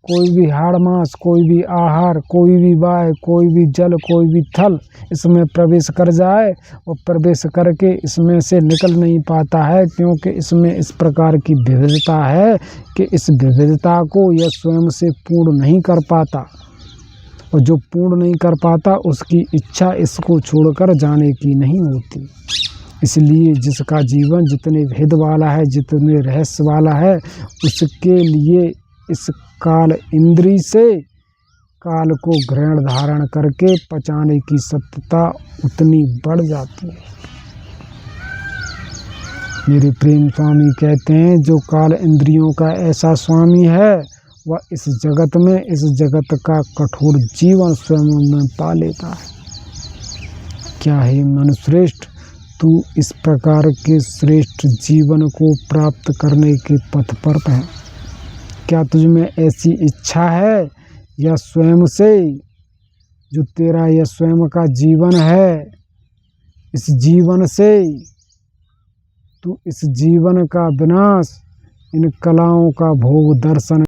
कोई भी हाड़ मांस, कोई भी आहार, कोई भी वायु, कोई भी जल, कोई भी थल इसमें प्रवेश कर जाए और प्रवेश करके इसमें से निकल नहीं पाता है, क्योंकि इसमें इस प्रकार की विविधता है कि इस विविधता को यह स्वयं से पूर्ण नहीं कर पाता और जो पूर्ण नहीं कर पाता उसकी इच्छा इसको छोड़कर जाने की नहीं होती। इसलिए जिसका जीवन जितने भेद वाला है, जितने रहस्य वाला है, उसके लिए इस काल इंद्री से काल को ग्रहण धारण करके पचाने की सत्यता उतनी बढ़ जाती है। मेरे प्रेम स्वामी कहते हैं जो काल इंद्रियों का ऐसा स्वामी है वह इस जगत में इस जगत का कठोर जीवन स्वयं में पा लेता है। क्या है मनुश्रेष्ठ, तू इस प्रकार के श्रेष्ठ जीवन को प्राप्त करने के पथ पर है। क्या तुझ में ऐसी इच्छा है या स्वयं से जो तेरा यह स्वयं का जीवन है, इस जीवन से तू इस जीवन का विनाश, इन कलाओं का भोग दर्शन